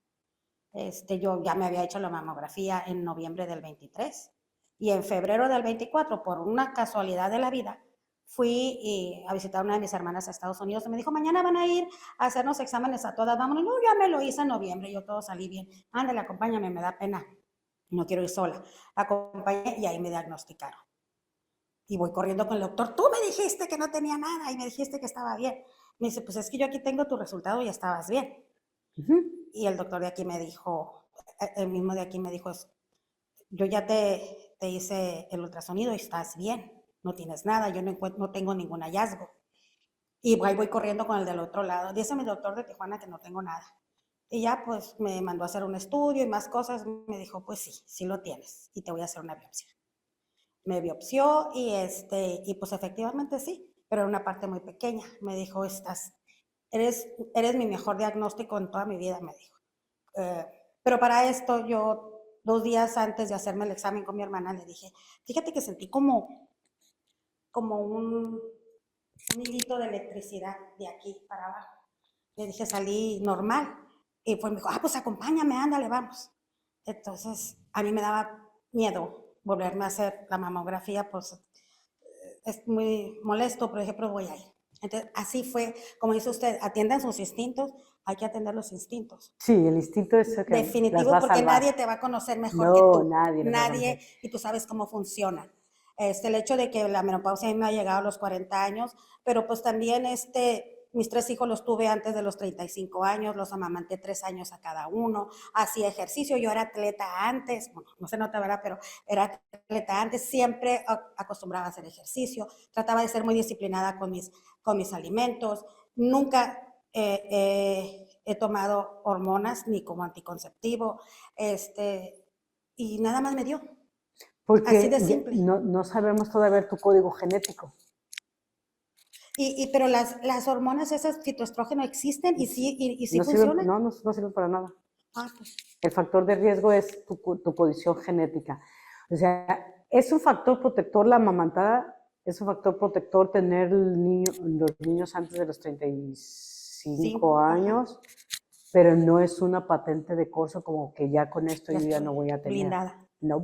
Yo ya me había hecho la mamografía en noviembre del 23 y en febrero del 24, por una casualidad de la vida, fui a visitar a una de mis hermanas a Estados Unidos y me dijo, mañana van a ir a hacernos exámenes a todas, vámonos. No, ya me lo hice en noviembre, yo todo salí bien. Ándale, acompáñame, me da pena, no quiero ir sola. Acompañé y ahí me diagnosticaron. Y voy corriendo con el doctor, tú me dijiste que no tenía nada y me dijiste que estaba bien. Me dice, pues es que yo aquí tengo tu resultado y estabas bien. Y el doctor de aquí me dijo, el mismo de aquí me dijo, yo ya te hice el ultrasonido y estás bien, no tienes nada, yo no tengo ningún hallazgo. Y voy corriendo con el del otro lado. Dice mi doctor de Tijuana que no tengo nada. Y ya pues me mandó a hacer un estudio y más cosas. Me dijo, pues sí, sí lo tienes y te voy a hacer una biopsia. Me biopsió y pues efectivamente sí, pero era una parte muy pequeña. Me dijo, eres mi mejor diagnóstico en toda mi vida, me dijo. Pero para esto yo 2 días antes de hacerme el examen con mi hermana le dije, fíjate que sentí como un hilito de electricidad de aquí para abajo. Le dije, salí normal. Y pues me dijo, pues acompáñame, ándale, vamos. Entonces a mí me daba miedo volverme a hacer la mamografía, pues es muy molesto, por ejemplo, voy a ir. Entonces, así fue, como dice usted, atiendan sus instintos, hay que atender los instintos. Sí, el instinto es el que Definitivo, las va a porque salvar. nadie te va a conocer mejor No, que tú. nadie las va a conocer. Y tú sabes cómo funcionan. El hecho de que la menopausia a mí me ha llegado a los 40 años, pero pues también mis 3 hijos los tuve antes de los 35 años, los amamanté 3 años a cada uno, hacía ejercicio, yo era atleta antes, bueno, no se nota, ¿verdad? Pero era atleta antes, siempre acostumbraba a hacer ejercicio, trataba de ser muy disciplinada con mis alimentos, nunca he tomado hormonas ni como anticonceptivo, y nada más me dio. Porque así de simple. no sabemos todavía tu código genético. Pero las hormonas esas, fitoestrógeno, existen y sí No funcionan. sirven, no sirven para nada. Pues. El factor de riesgo es tu posición genética. O sea, es un factor protector la amamantada, es un factor protector tener los niños antes de los 35 años, pero no es una patente de corso como que ya con esto yo ya no voy a tener. Blindada. No.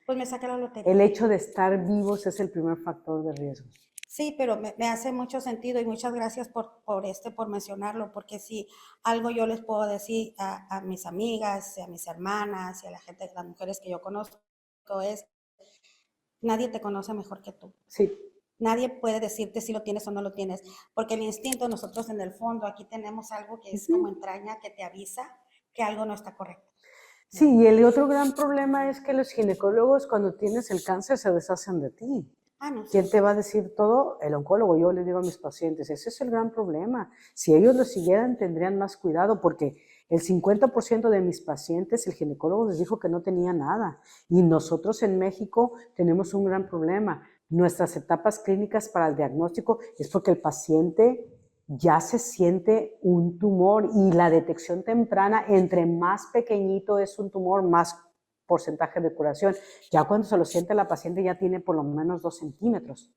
Pues me saqué la lotería. El hecho de estar vivos es el primer factor de riesgo. Sí, pero me hace mucho sentido y muchas gracias por mencionarlo, porque si algo yo les puedo decir a mis amigas, a mis hermanas y a la gente, las mujeres que yo conozco es, nadie te conoce mejor que tú. Sí. Nadie puede decirte si lo tienes o no lo tienes, porque el instinto, nosotros en el fondo, aquí tenemos algo que es como entraña que te avisa que algo no está correcto. Sí, y el otro gran problema es que los ginecólogos cuando tienes el cáncer se deshacen de ti. No, ¿Quién te va a decir todo? El oncólogo. Yo le digo a mis pacientes, ese es el gran problema. Si ellos lo siguieran, tendrían más cuidado, porque el 50% de mis pacientes, el ginecólogo les dijo que no tenía nada. Y nosotros en México tenemos un gran problema. Nuestras etapas clínicas para el diagnóstico es porque el paciente ya se siente un tumor y la detección temprana, entre más pequeñito es un tumor, más porcentaje de curación. Ya cuando se lo siente la paciente ya tiene por lo menos 2 centímetros.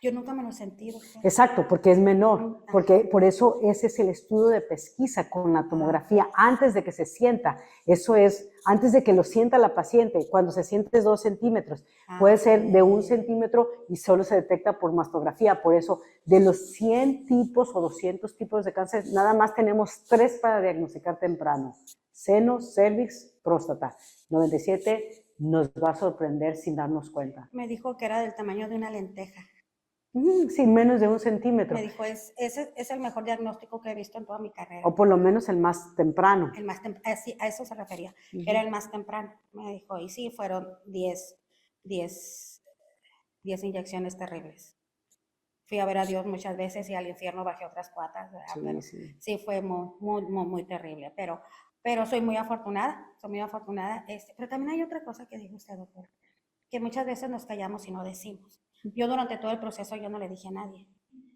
Yo nunca me lo he sentido. Exacto, porque es menor, porque por eso ese es el estudio de pesquisa con la tomografía antes de que se sienta. Eso es antes de que lo sienta la paciente. Cuando se siente es 2 centímetros. Puede ser de 1 centímetro y solo se detecta por mastografía. Por eso, de los 100 tipos o 200 tipos de cáncer, nada más tenemos 3 para diagnosticar temprano: seno, cervix, próstata. 97 nos va a sorprender sin darnos cuenta. Me dijo que era del tamaño de una lenteja. Sí, menos de 1 centímetro. Me dijo, ese es el mejor diagnóstico que he visto en toda mi carrera. O por lo menos el más temprano. El más a eso se refería. Era el más temprano. Me dijo, y sí, fueron 10 10 inyecciones terribles. Fui a ver a Dios muchas veces y al infierno bajé otras 4, ¿verdad? Sí, Pero sí. sí fue muy terrible, pero soy muy afortunada, pero también hay otra cosa que dijo usted, doctor, que muchas veces nos callamos y no decimos. Yo durante todo el proceso yo no le dije a nadie,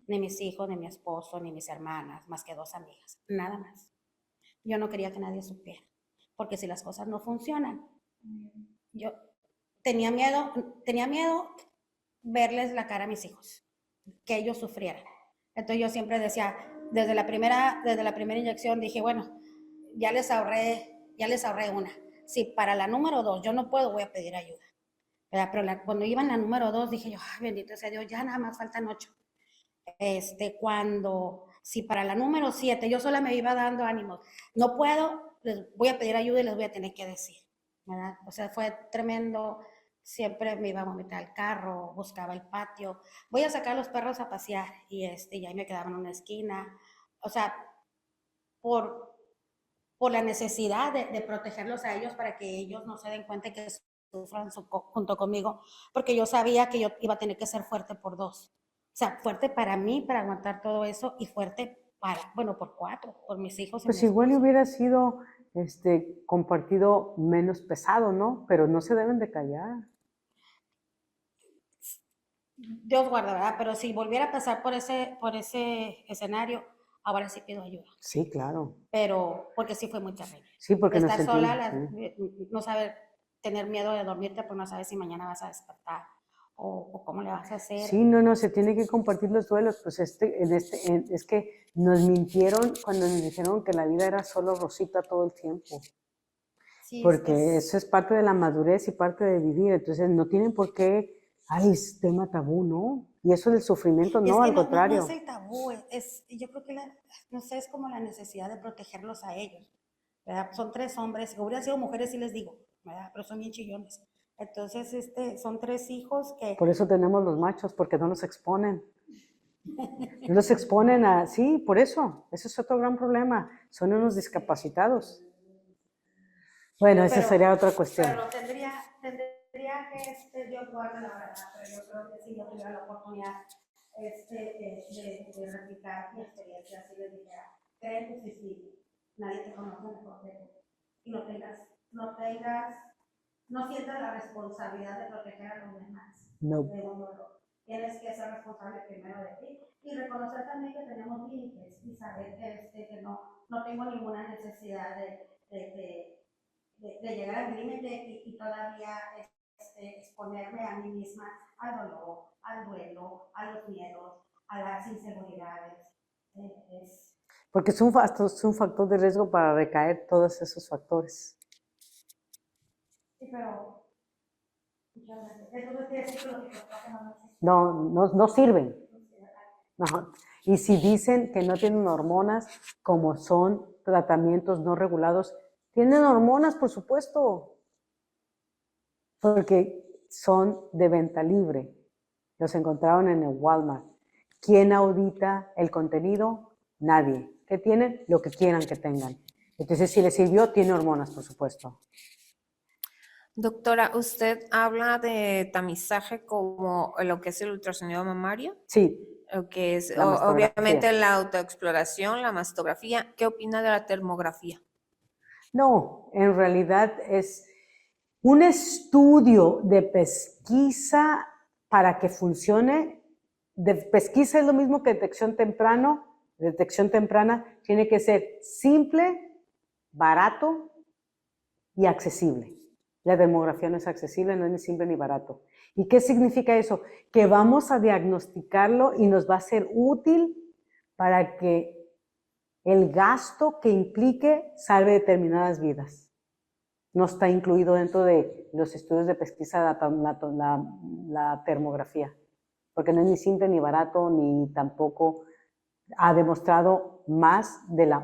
ni mis hijos, ni mi esposo, ni mis hermanas, más que 2 amigas, nada más. Yo no quería que nadie supiera, porque si las cosas no funcionan, yo tenía miedo verles la cara a mis hijos, que ellos sufrieran. Entonces yo siempre decía, desde la primera inyección dije, bueno, ya les ahorré una. Si para la número 2 yo no puedo, voy a pedir ayuda. ¿Verdad? Pero cuando iba en la número 2 dije yo, ay, bendito sea Dios, ya nada más faltan 8. Si para la número 7 yo sola me iba dando ánimos, no puedo, les voy a pedir ayuda y les voy a tener que decir, ¿verdad? O sea, fue tremendo. Siempre me iba a vomitar el carro, buscaba el patio, voy a sacar a los perros a pasear y ahí me quedaba en una esquina. O sea, por, por la necesidad de protegerlos a ellos para que ellos no se den cuenta que sufran junto conmigo, porque yo sabía que yo iba a tener que ser fuerte por 2. O sea, fuerte para mí, para aguantar todo eso, y fuerte por 4, por mis hijos y Pues mi igual esposo. hubiera sido compartido menos pesado, ¿no? Pero no se deben de callar. Dios guarda, ¿verdad? Pero si volviera a pasar por ese escenario, ahora sí pido ayuda. Sí, claro. Pero, porque sí fue muy terrible. Sí, porque nos Estar sola, sentimos. no saber, tener miedo de dormirte, porque no sabes si mañana vas a despertar o cómo le vas a hacer. Sí, no, se tiene que compartir los duelos. Pues es que nos mintieron cuando nos dijeron que la vida era solo rosita todo el tiempo. Sí, Porque eso es parte de la madurez y parte de vivir. Entonces no tienen por qué, ay, es tema tabú, ¿no? Y eso del sufrimiento, es no, que al contrario. no es el tabú, yo creo que no sé, es como la necesidad de protegerlos a ellos, ¿verdad? Son 3 hombres, si hubieran sido mujeres sí les digo, ¿verdad? Pero son bien chillones. Entonces, son 3 hijos que... Por eso tenemos los machos, porque no nos exponen. No los exponen a, sí, por eso. Ese es otro gran problema. Son unos discapacitados. Bueno, esa sería otra cuestión. Pero tendría que, Dios guarda la verdad, pero yo creo que si yo tuviera la oportunidad de replicar mi experiencia, si les dijera, creen tu suicidio, nadie te conoce mejor que tú, y no sientas la responsabilidad de proteger a los demás. No. De un dolor. Tienes que ser responsable primero de ti y reconocer también que tenemos límites y saber que no tengo ninguna necesidad de llegar al límite y todavía exponerme a mí misma al dolor, al duelo, a los miedos, a las inseguridades. Porque es un factor de riesgo para recaer todos esos factores. Sí, pero entonces no sirven. No. Y si dicen que no tienen hormonas, como son tratamientos no regulados, tienen hormonas, por supuesto, porque son de venta libre. Los encontraron en el Walmart. ¿Quién audita el contenido? Nadie. ¿Qué tienen? Lo que quieran que tengan. Entonces, si les sirvió, tiene hormonas, por supuesto. Doctora, ¿usted habla de tamizaje como lo que es el ultrasonido mamario? Sí. Lo que es La mastografía. obviamente la autoexploración, la mastografía. ¿Qué opina de la termografía? No, en realidad es un estudio de pesquisa para que funcione. De pesquisa es lo mismo que detección temprana. Detección temprana tiene que ser simple, barato y accesible. La demografía no es accesible, no es ni simple ni barato. ¿Y qué significa eso? Que vamos a diagnosticarlo y nos va a ser útil para que el gasto que implique salve determinadas vidas. No está incluido dentro de los estudios de pesquisa la termografía, porque no es ni simple ni barato, ni tampoco ha demostrado más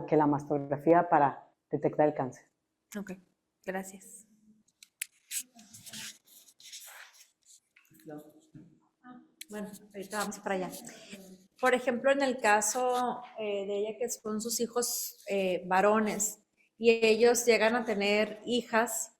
que la mastografía para detectar el cáncer. Ok, gracias. Bueno, ahorita vamos para allá. Por ejemplo, en el caso de ella, que son sus hijos varones, y ellos llegan a tener hijas,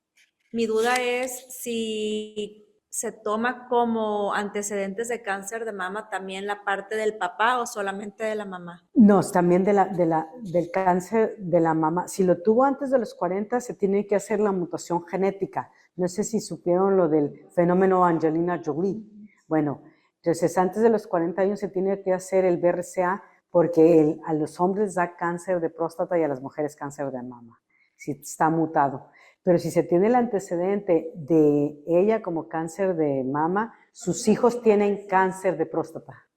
mi duda es si ¿se toma como antecedentes de cáncer de mama también la parte del papá o solamente de la mamá? No, también del cáncer de la mama. Si lo tuvo antes de los 40, se tiene que hacer la mutación genética. No sé si supieron lo del fenómeno Angelina Jolie. Bueno, entonces antes de los 40 años se tiene que hacer el BRCA porque a los hombres da cáncer de próstata y a las mujeres cáncer de mama, si está mutado. Pero si se tiene el antecedente de ella como cáncer de mama, sus hijos tienen cáncer de próstata.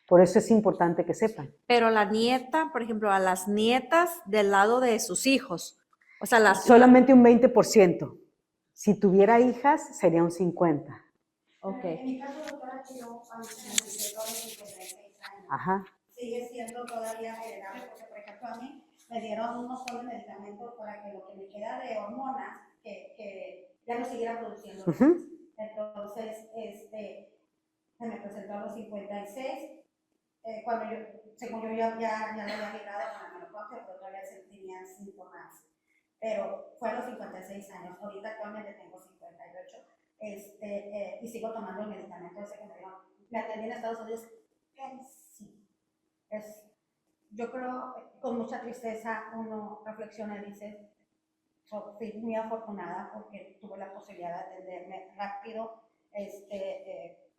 Por eso es importante que sepan. Pero la nieta, por ejemplo, a las nietas del lado de sus hijos. O sea, Solamente un 20%. Si tuviera hijas, sería un 50%. Ok. En mi caso, doctora, que yo analicé todos los 56 años, Ajá. sigue siendo todavía heredable, porque, por ejemplo, a mí me dieron unos solo medicamentos para que lo que me queda de hormonas, que ya no siguiera produciendo. Entonces, se me presentó a los 56, cuando yo, según yo ya lo había ligado con la menopausia, pero todavía tenía síntomas. Pero fue a los 56 años, ahorita actualmente tengo 58, y sigo tomando el medicamento ese que me dieron. Me atendí en Estados Unidos, sí. Yo creo, con mucha tristeza, uno reflexiona y dice, fui muy afortunada porque tuve la posibilidad de atenderme rápido.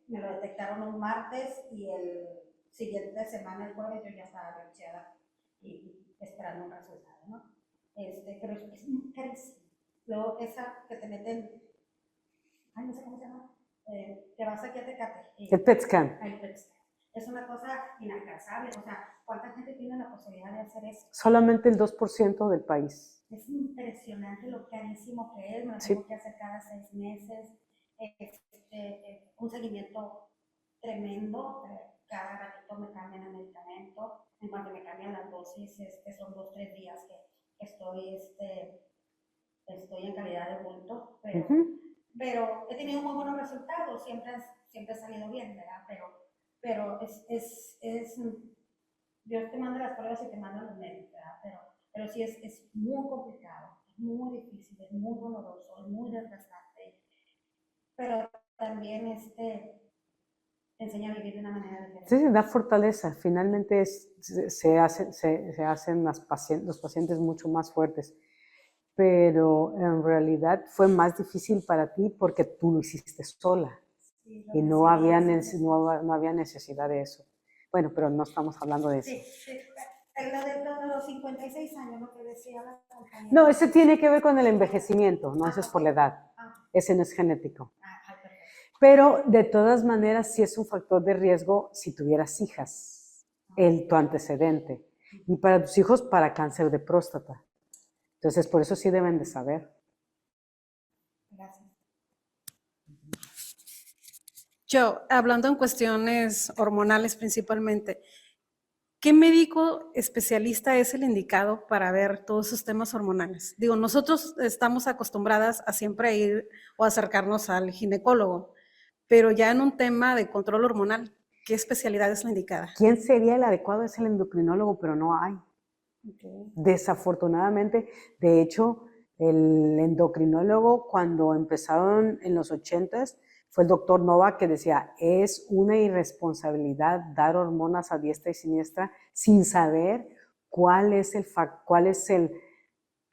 Me lo detectaron un martes y el siguiente semana, el jueves, yo ya estaba divorciada y esperando un resultado, ¿no? Pero es muy carísimo. Luego, esa que te meten, no sé cómo se llama, que vas aquí a Tecate. El PET scan. El PET scan. Es una cosa inalcanzable. O sea, ¿cuánta gente tiene la posibilidad de hacer eso? Solamente el 2% del país. Es impresionante lo carísimo que es. Me lo Sí. tengo que hacer cada 6 meses. Un seguimiento tremendo. Cada ratito me cambian el medicamento. En cuanto me cambian las dosis, son 2-3 días que estoy en calidad de bulto. Pero he tenido muy buenos resultados. Siempre he salido bien, ¿verdad? Pero Dios te manda las pruebas y te manda los médicos, ¿verdad? Pero sí es muy complicado, es muy difícil, es muy doloroso, es muy desgastante. Pero también enseña a vivir de una manera diferente. Sí, da fortaleza. Finalmente se hacen los pacientes mucho más fuertes. Pero en realidad fue más difícil para ti porque tú lo hiciste sola. Sí, y no había necesidad de eso. Bueno, pero no estamos hablando de eso. Sí. Lo de los 56 años, lo que decía la compañera. No, ese tiene que ver con el envejecimiento, no, eso es por la edad. Ese no es genético. Pero de todas maneras sí es un factor de riesgo si tuvieras hijas, tu antecedente. Y para tus hijos, para cáncer de próstata. Entonces, por eso sí deben de saber. Gracias. Yo, hablando en cuestiones hormonales principalmente, ¿qué médico especialista es el indicado para ver todos esos temas hormonales? Digo, nosotros estamos acostumbradas a siempre ir o acercarnos al ginecólogo, pero ya en un tema de control hormonal, ¿qué especialidad es la indicada? ¿Quién sería el adecuado? Es el endocrinólogo, pero no hay. Okay. Desafortunadamente, de hecho, el endocrinólogo cuando empezaron en los 80s fue el doctor Nova que decía, es una irresponsabilidad dar hormonas a diestra y siniestra sin saber cuáles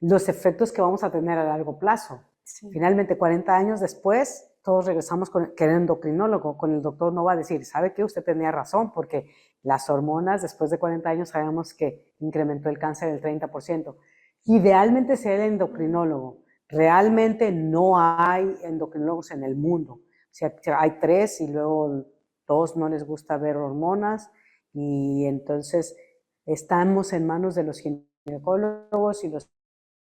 los efectos que vamos a tener a largo plazo. Sí. Finalmente, 40 años después, todos regresamos que era endocrinólogo, con el doctor Nova a decir, ¿sabe qué? Usted tenía razón, porque las hormonas después de 40 años sabemos que incrementó el cáncer del 30%. Idealmente sería el endocrinólogo. Realmente no hay endocrinólogos en el mundo. O sea, hay 3 y luego 2 no les gusta ver hormonas y entonces estamos en manos de los ginecólogos y los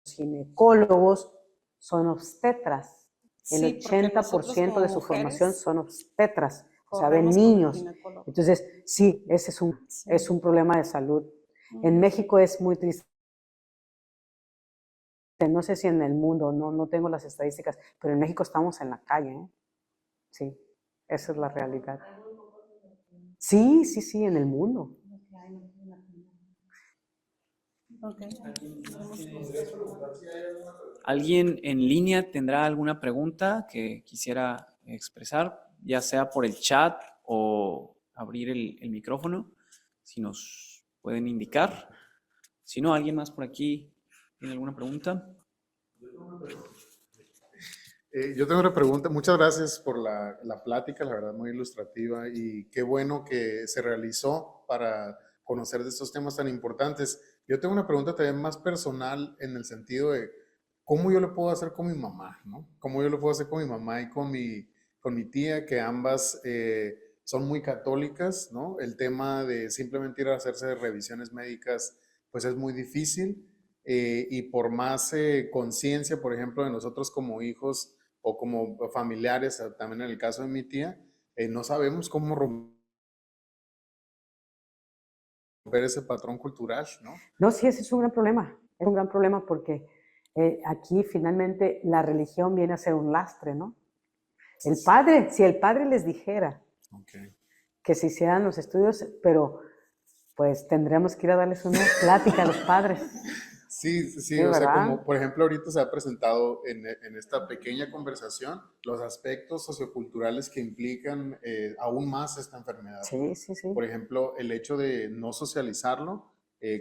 ginecólogos son obstetras. El 80% de su formación son obstetras, o sea, ven niños. Entonces, sí, ese es un problema de salud. En México es muy triste. No sé si en el mundo, no tengo las estadísticas, pero en México estamos en la calle, ¿eh? Sí, esa es la realidad. Sí, en el mundo. Okay. ¿Alguien en línea tendrá alguna pregunta que quisiera expresar, ya sea por el chat o abrir el micrófono, si nos pueden indicar. Si no, ¿alguien más por aquí tiene alguna pregunta? Yo tengo una pregunta. Muchas gracias por la plática, la verdad muy ilustrativa y qué bueno que se realizó para conocer de estos temas tan importantes. Yo tengo una pregunta también más personal en el sentido de cómo yo lo puedo hacer con mi mamá, ¿no? Cómo yo lo puedo hacer con mi mamá y con mi tía, que ambas son muy católicas, ¿no? El tema de simplemente ir a hacerse revisiones médicas, pues es muy difícil. Y por más conciencia, por ejemplo, de nosotros como hijos, o como familiares, también en el caso de mi tía, no sabemos cómo romper ese patrón cultural, ¿no? No, sí, ese es un gran problema porque aquí finalmente la religión viene a ser un lastre, ¿no? El padre, si el padre les dijera Okay. que se hicieran los estudios, pero pues tendremos que ir a darles una plática a los padres. Sí, sí, Sí, o sea, ¿verdad? como por ejemplo ahorita se ha presentado en esta pequeña conversación los aspectos socioculturales que implican aún más esta enfermedad, Sí, ¿no? sí, sí. Por ejemplo, el hecho de no socializarlo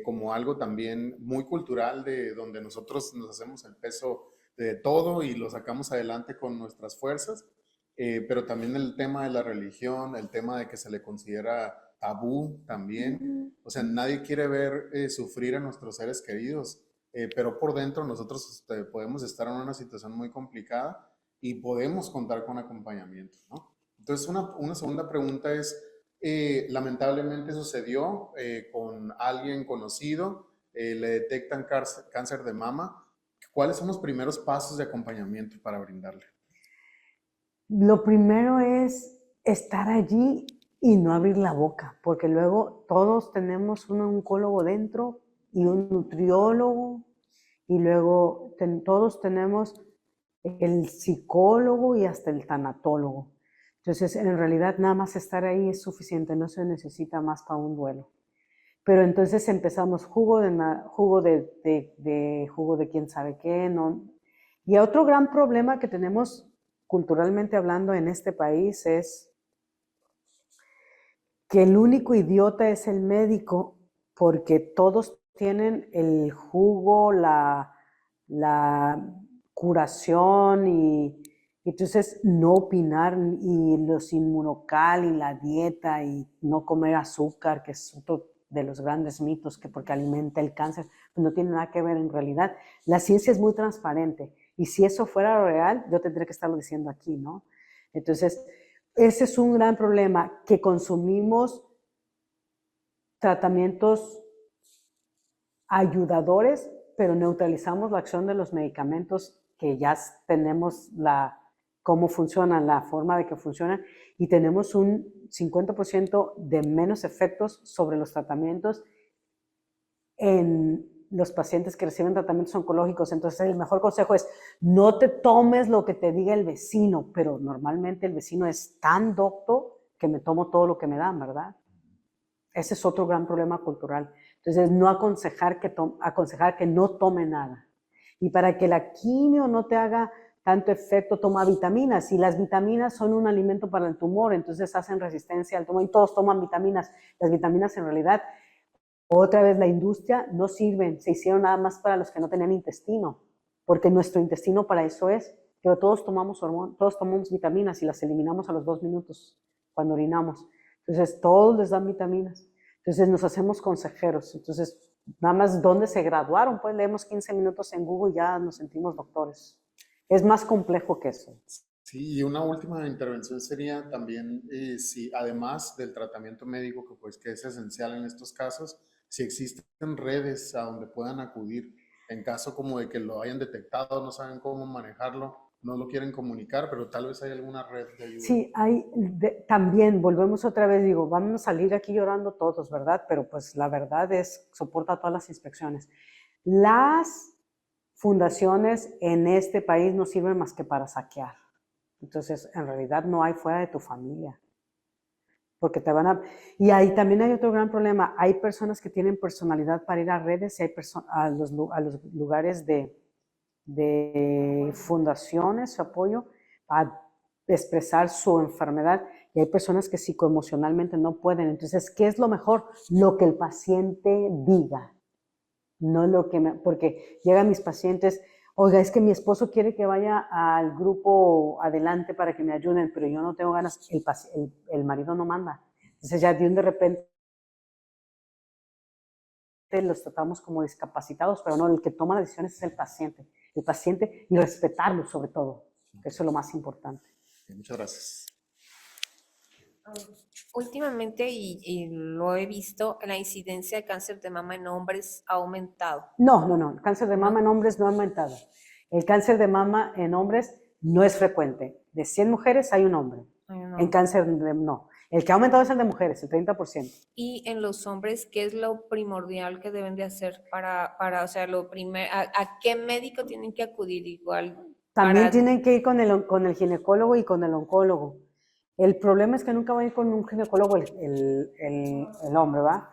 como algo también muy cultural de donde nosotros nos hacemos el peso de todo y lo sacamos adelante con nuestras fuerzas, pero también el tema de la religión, el tema de que se le considera tabú también. O sea, nadie quiere ver sufrir a nuestros seres queridos, pero por dentro nosotros podemos estar en una situación muy complicada y podemos contar con acompañamiento, ¿no? Entonces, una segunda pregunta es, lamentablemente sucedió con alguien conocido, le detectan cáncer de mama. ¿Cuáles son los primeros pasos de acompañamiento para brindarle? Lo primero es estar allí y no abrir la boca, porque luego todos tenemos un oncólogo dentro y un nutriólogo, y luego todos tenemos el psicólogo y hasta el tanatólogo. Entonces, en realidad, nada más estar ahí es suficiente, no se necesita más para un duelo. Pero entonces empezamos jugo de quién sabe qué, ¿no? Y otro gran problema que tenemos culturalmente hablando en este país es que el único idiota es el médico porque todos tienen el jugo, la curación y entonces no opinar y los inmunocal y la dieta y no comer azúcar, que es otro de los grandes mitos que porque alimenta el cáncer, pues no tiene nada que ver en realidad. La ciencia es muy transparente y si eso fuera real, yo tendría que estarlo diciendo aquí, ¿no? Entonces, ese es un gran problema, que consumimos tratamientos ayudadores, pero neutralizamos la acción de los medicamentos que ya tenemos cómo funcionan, la forma de que funcionan, y tenemos un 50% de menos efectos sobre los tratamientos en los pacientes que reciben tratamientos oncológicos. Entonces, el mejor consejo es no te tomes lo que te diga el vecino, pero normalmente el vecino es tan docto que me tomo todo lo que me dan, ¿verdad? Ese es otro gran problema cultural. Entonces, no aconsejar que no tome nada. Y para que la quimio no te haga tanto efecto, toma vitaminas. Y las vitaminas son un alimento para el tumor, entonces hacen resistencia al tumor y todos toman vitaminas. Las vitaminas en realidad, otra vez la industria, no sirven. Se hicieron nada más para los que no tenían intestino, porque nuestro intestino para eso es. Pero todos tomamos vitaminas y las eliminamos a los 2 minutos cuando orinamos. Entonces, todos les dan vitaminas. Entonces, nos hacemos consejeros. Entonces, nada más dónde se graduaron, pues leemos 15 minutos en Google y ya nos sentimos doctores. Es más complejo que eso. Sí, y una última intervención sería también si además del tratamiento médico, que pues que es esencial en estos casos, si existen redes a donde puedan acudir en caso como de que lo hayan detectado, no saben cómo manejarlo, no lo quieren comunicar, pero tal vez hay alguna red de ayuda. Sí, también volvemos otra vez, digo, vamos a salir aquí llorando todos, ¿verdad? Pero pues la verdad es, soporta todas las inspecciones. Las fundaciones en este país no sirven más que para saquear. Entonces, en realidad no hay fuera de tu familia. Porque te van a... Y ahí también hay otro gran problema. Hay personas que tienen personalidad para ir a redes y hay a los lugares de fundaciones, su apoyo, expresar su enfermedad y hay personas que psicoemocionalmente no pueden. Entonces, ¿qué es lo mejor? Lo que el paciente diga, no lo que porque llegan mis pacientes, oiga, es que mi esposo quiere que vaya al grupo adelante para que me ayuden, pero yo no tengo ganas, el marido no manda. Entonces ya de repente los tratamos como discapacitados, pero no, el que toma las decisiones es el paciente y respetarlo sobre todo, que eso es lo más importante. Muchas gracias. Últimamente, y lo he visto, la incidencia de cáncer de mama en hombres ha aumentado. No, el cáncer de mama en hombres no ha aumentado. El cáncer de mama en hombres no es frecuente. De 100 mujeres hay un hombre. En cáncer no. El que ha aumentado es el de mujeres, el 30%. Y en los hombres, ¿qué es lo primordial que deben de hacer para o sea, ¿a qué médico tienen que acudir igual? También tienen que ir con el ginecólogo y con el oncólogo. El problema es que nunca va a ir con un ginecólogo el hombre, ¿va?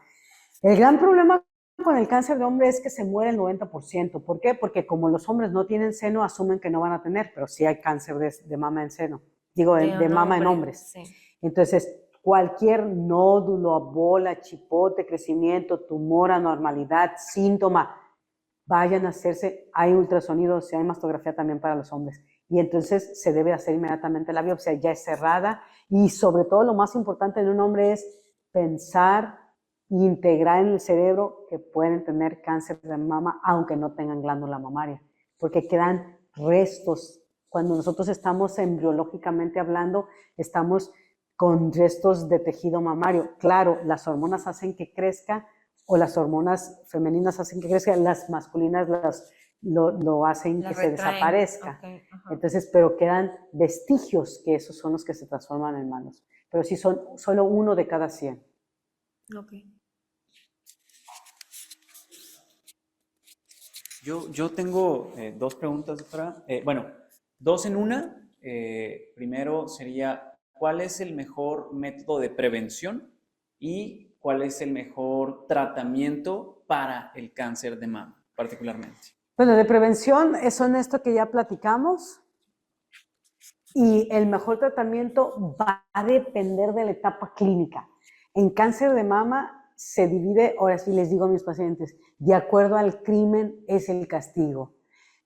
El gran problema con el cáncer de hombre es que se muere el 90%. ¿Por qué? Porque como los hombres no tienen seno, asumen que no van a tener, pero sí hay cáncer de mama en seno. Digo, de mama en hombres. Sí. Entonces, cualquier nódulo, bola, chipote, crecimiento, tumor, anormalidad, síntoma, vayan a hacerse, hay ultrasonidos, hay mastografía también para los hombres. Y entonces se debe hacer inmediatamente la biopsia, ya es cerrada. Y sobre todo lo más importante en un hombre es pensar e integrar en el cerebro que pueden tener cáncer de mama aunque no tengan glándula mamaria, porque quedan restos. Cuando nosotros estamos embriológicamente hablando, estamos con restos de tejido mamario. Claro, las hormonas hacen que crezca, o las hormonas femeninas hacen que crezca, las masculinas lo hacen que se desaparezca. Okay, entonces, pero quedan vestigios que esos son los que se transforman en malos. Pero sí son solo 1 de cada 100. Okay. Yo tengo 2 preguntas, doctora. Bueno, 2 en una. Primero sería, ¿cuál es el mejor método de prevención y cuál es el mejor tratamiento para el cáncer de mama, particularmente? Bueno, de prevención son esto que ya platicamos y el mejor tratamiento va a depender de la etapa clínica. En cáncer de mama se divide, ahora sí les digo a mis pacientes, de acuerdo al crimen es el castigo.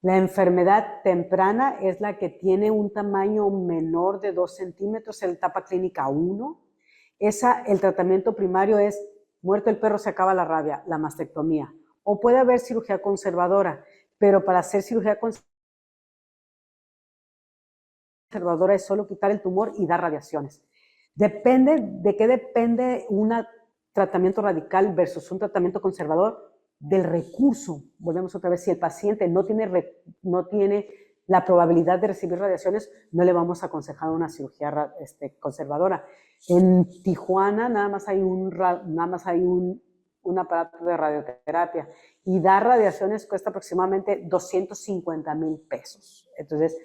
La enfermedad temprana es la que tiene un tamaño menor de 2 centímetros, en la etapa clínica 1. El tratamiento primario es, muerto el perro se acaba la rabia, la mastectomía. O puede haber cirugía conservadora, pero para hacer cirugía conservadora es solo quitar el tumor y dar radiaciones. Depende de qué depende un tratamiento radical versus un tratamiento conservador, del recurso. Volvemos otra vez, si el paciente no tiene la probabilidad de recibir radiaciones, no le vamos a aconsejar una cirugía conservadora. En Tijuana nada más hay un aparato de radioterapia y dar radiaciones cuesta aproximadamente 250,000 pesos. Entonces,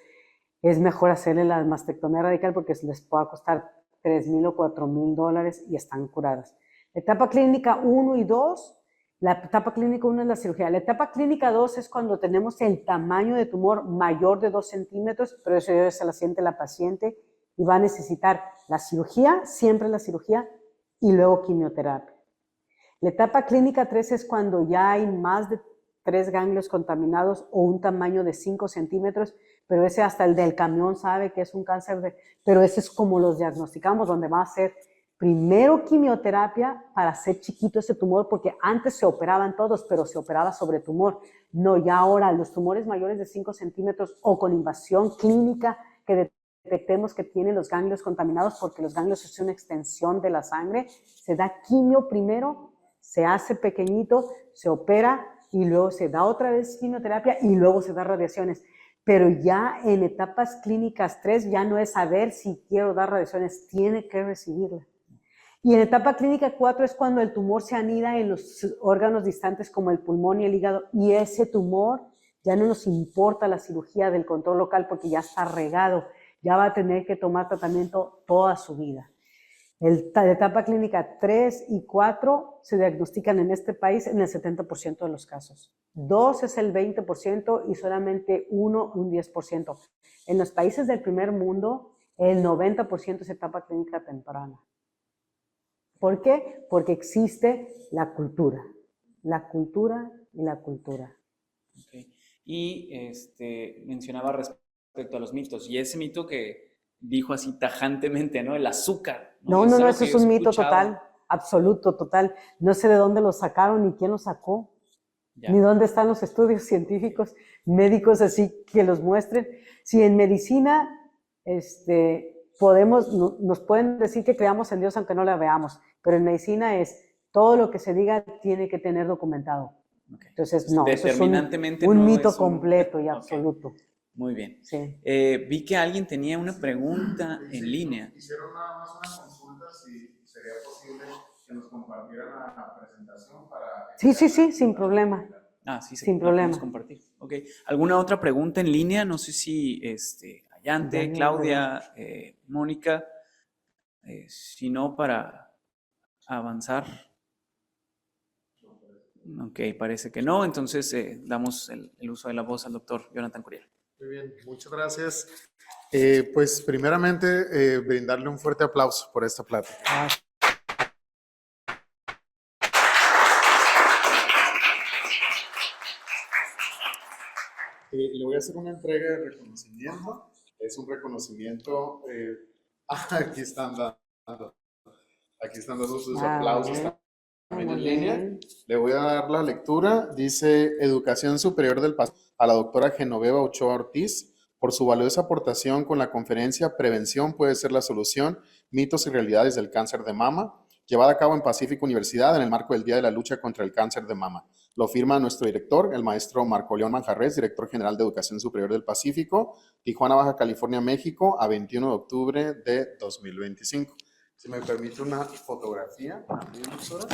es mejor hacerle la mastectomía radical porque les puede costar 3,000 o 4,000 dólares y están curadas. Etapa clínica 1 y 2, la etapa clínica 1 es la cirugía. La etapa clínica 2 es cuando tenemos el tamaño de tumor mayor de 2 centímetros, pero eso ya se la siente la paciente y va a necesitar la cirugía, siempre la cirugía, y luego quimioterapia. La etapa clínica 3 es cuando ya hay más de 3 ganglios contaminados o un tamaño de 5 centímetros, pero ese hasta el del camión sabe que es un cáncer, pero ese es como los diagnosticamos, donde va a ser primero quimioterapia para hacer chiquito ese tumor, porque antes se operaban todos, pero se operaba sobre tumor. No, ya ahora los tumores mayores de 5 centímetros o con invasión clínica que detectemos que tienen los ganglios contaminados, porque los ganglios es una extensión de la sangre, se da quimio primero, se hace pequeñito, se opera y luego se da otra vez quimioterapia y luego se da radiaciones. Pero ya en etapas clínicas 3 ya no es saber si quiero dar radiaciones, tiene que recibirla. Y en etapa clínica 4 es cuando el tumor se anida en los órganos distantes como el pulmón y el hígado, y ese tumor ya no nos importa la cirugía del control local porque ya está regado, ya va a tener que tomar tratamiento toda su vida. La etapa clínica 3 y 4 se diagnostican en este país en el 70% de los casos. 2 es el 20% y solamente 1 un 10%. En los países del primer mundo, El 90% es etapa clínica temprana. ¿Por qué? Porque existe la cultura y la cultura. Ok. Y mencionaba respecto a los mitos, y ese mito que dijo así tajantemente, ¿no? El azúcar. No, Es algo eso que es yo he un mito escuchado. total, absoluto, total. No sé de dónde lo sacaron ni quién lo sacó, Ya. ni dónde están los estudios científicos, médicos así que los muestren. Si en medicina nos pueden decir que creamos en Dios aunque no la veamos, pero en medicina es todo lo que se diga tiene que tener documentado. Okay. Entonces, no, eso es Determinantemente un no mito es un- completo y Ok. absoluto. Muy bien. Sí. Vi que alguien tenía una pregunta en línea. Hicieron nada más una consulta si sería posible que nos compartieran la presentación para... Sí, sin problema. Ah, sí, Sin la podemos problema. compartir. Ok. ¿Alguna otra pregunta en línea? No sé si Ayante, Dale, Claudia, Mónica, si no, para avanzar. Ok, parece que no. Entonces damos el uso de la voz al doctor Jonathan Curiel. Muy bien, muchas gracias. Pues primeramente, brindarle un fuerte aplauso por esta plática. Le voy a hacer una entrega de reconocimiento. Es un reconocimiento. Aquí están dando sus aplausos también en línea. Le voy a dar la lectura. Dice: Educación Superior del Pacífico, a la doctora Genoveva Ochoa Ortiz, por su valiosa aportación con la conferencia Prevención puede ser la solución, mitos y realidades del cáncer de mama, llevada a cabo en Pacífico Universidad en el marco del Día de la Lucha contra el Cáncer de Mama. Lo firma nuestro director, el maestro Marco León Manjarres, director general de Educación Superior del Pacífico, Tijuana, Baja California, México, a 21 de octubre de 2025. Si me permite una fotografía también, doctora.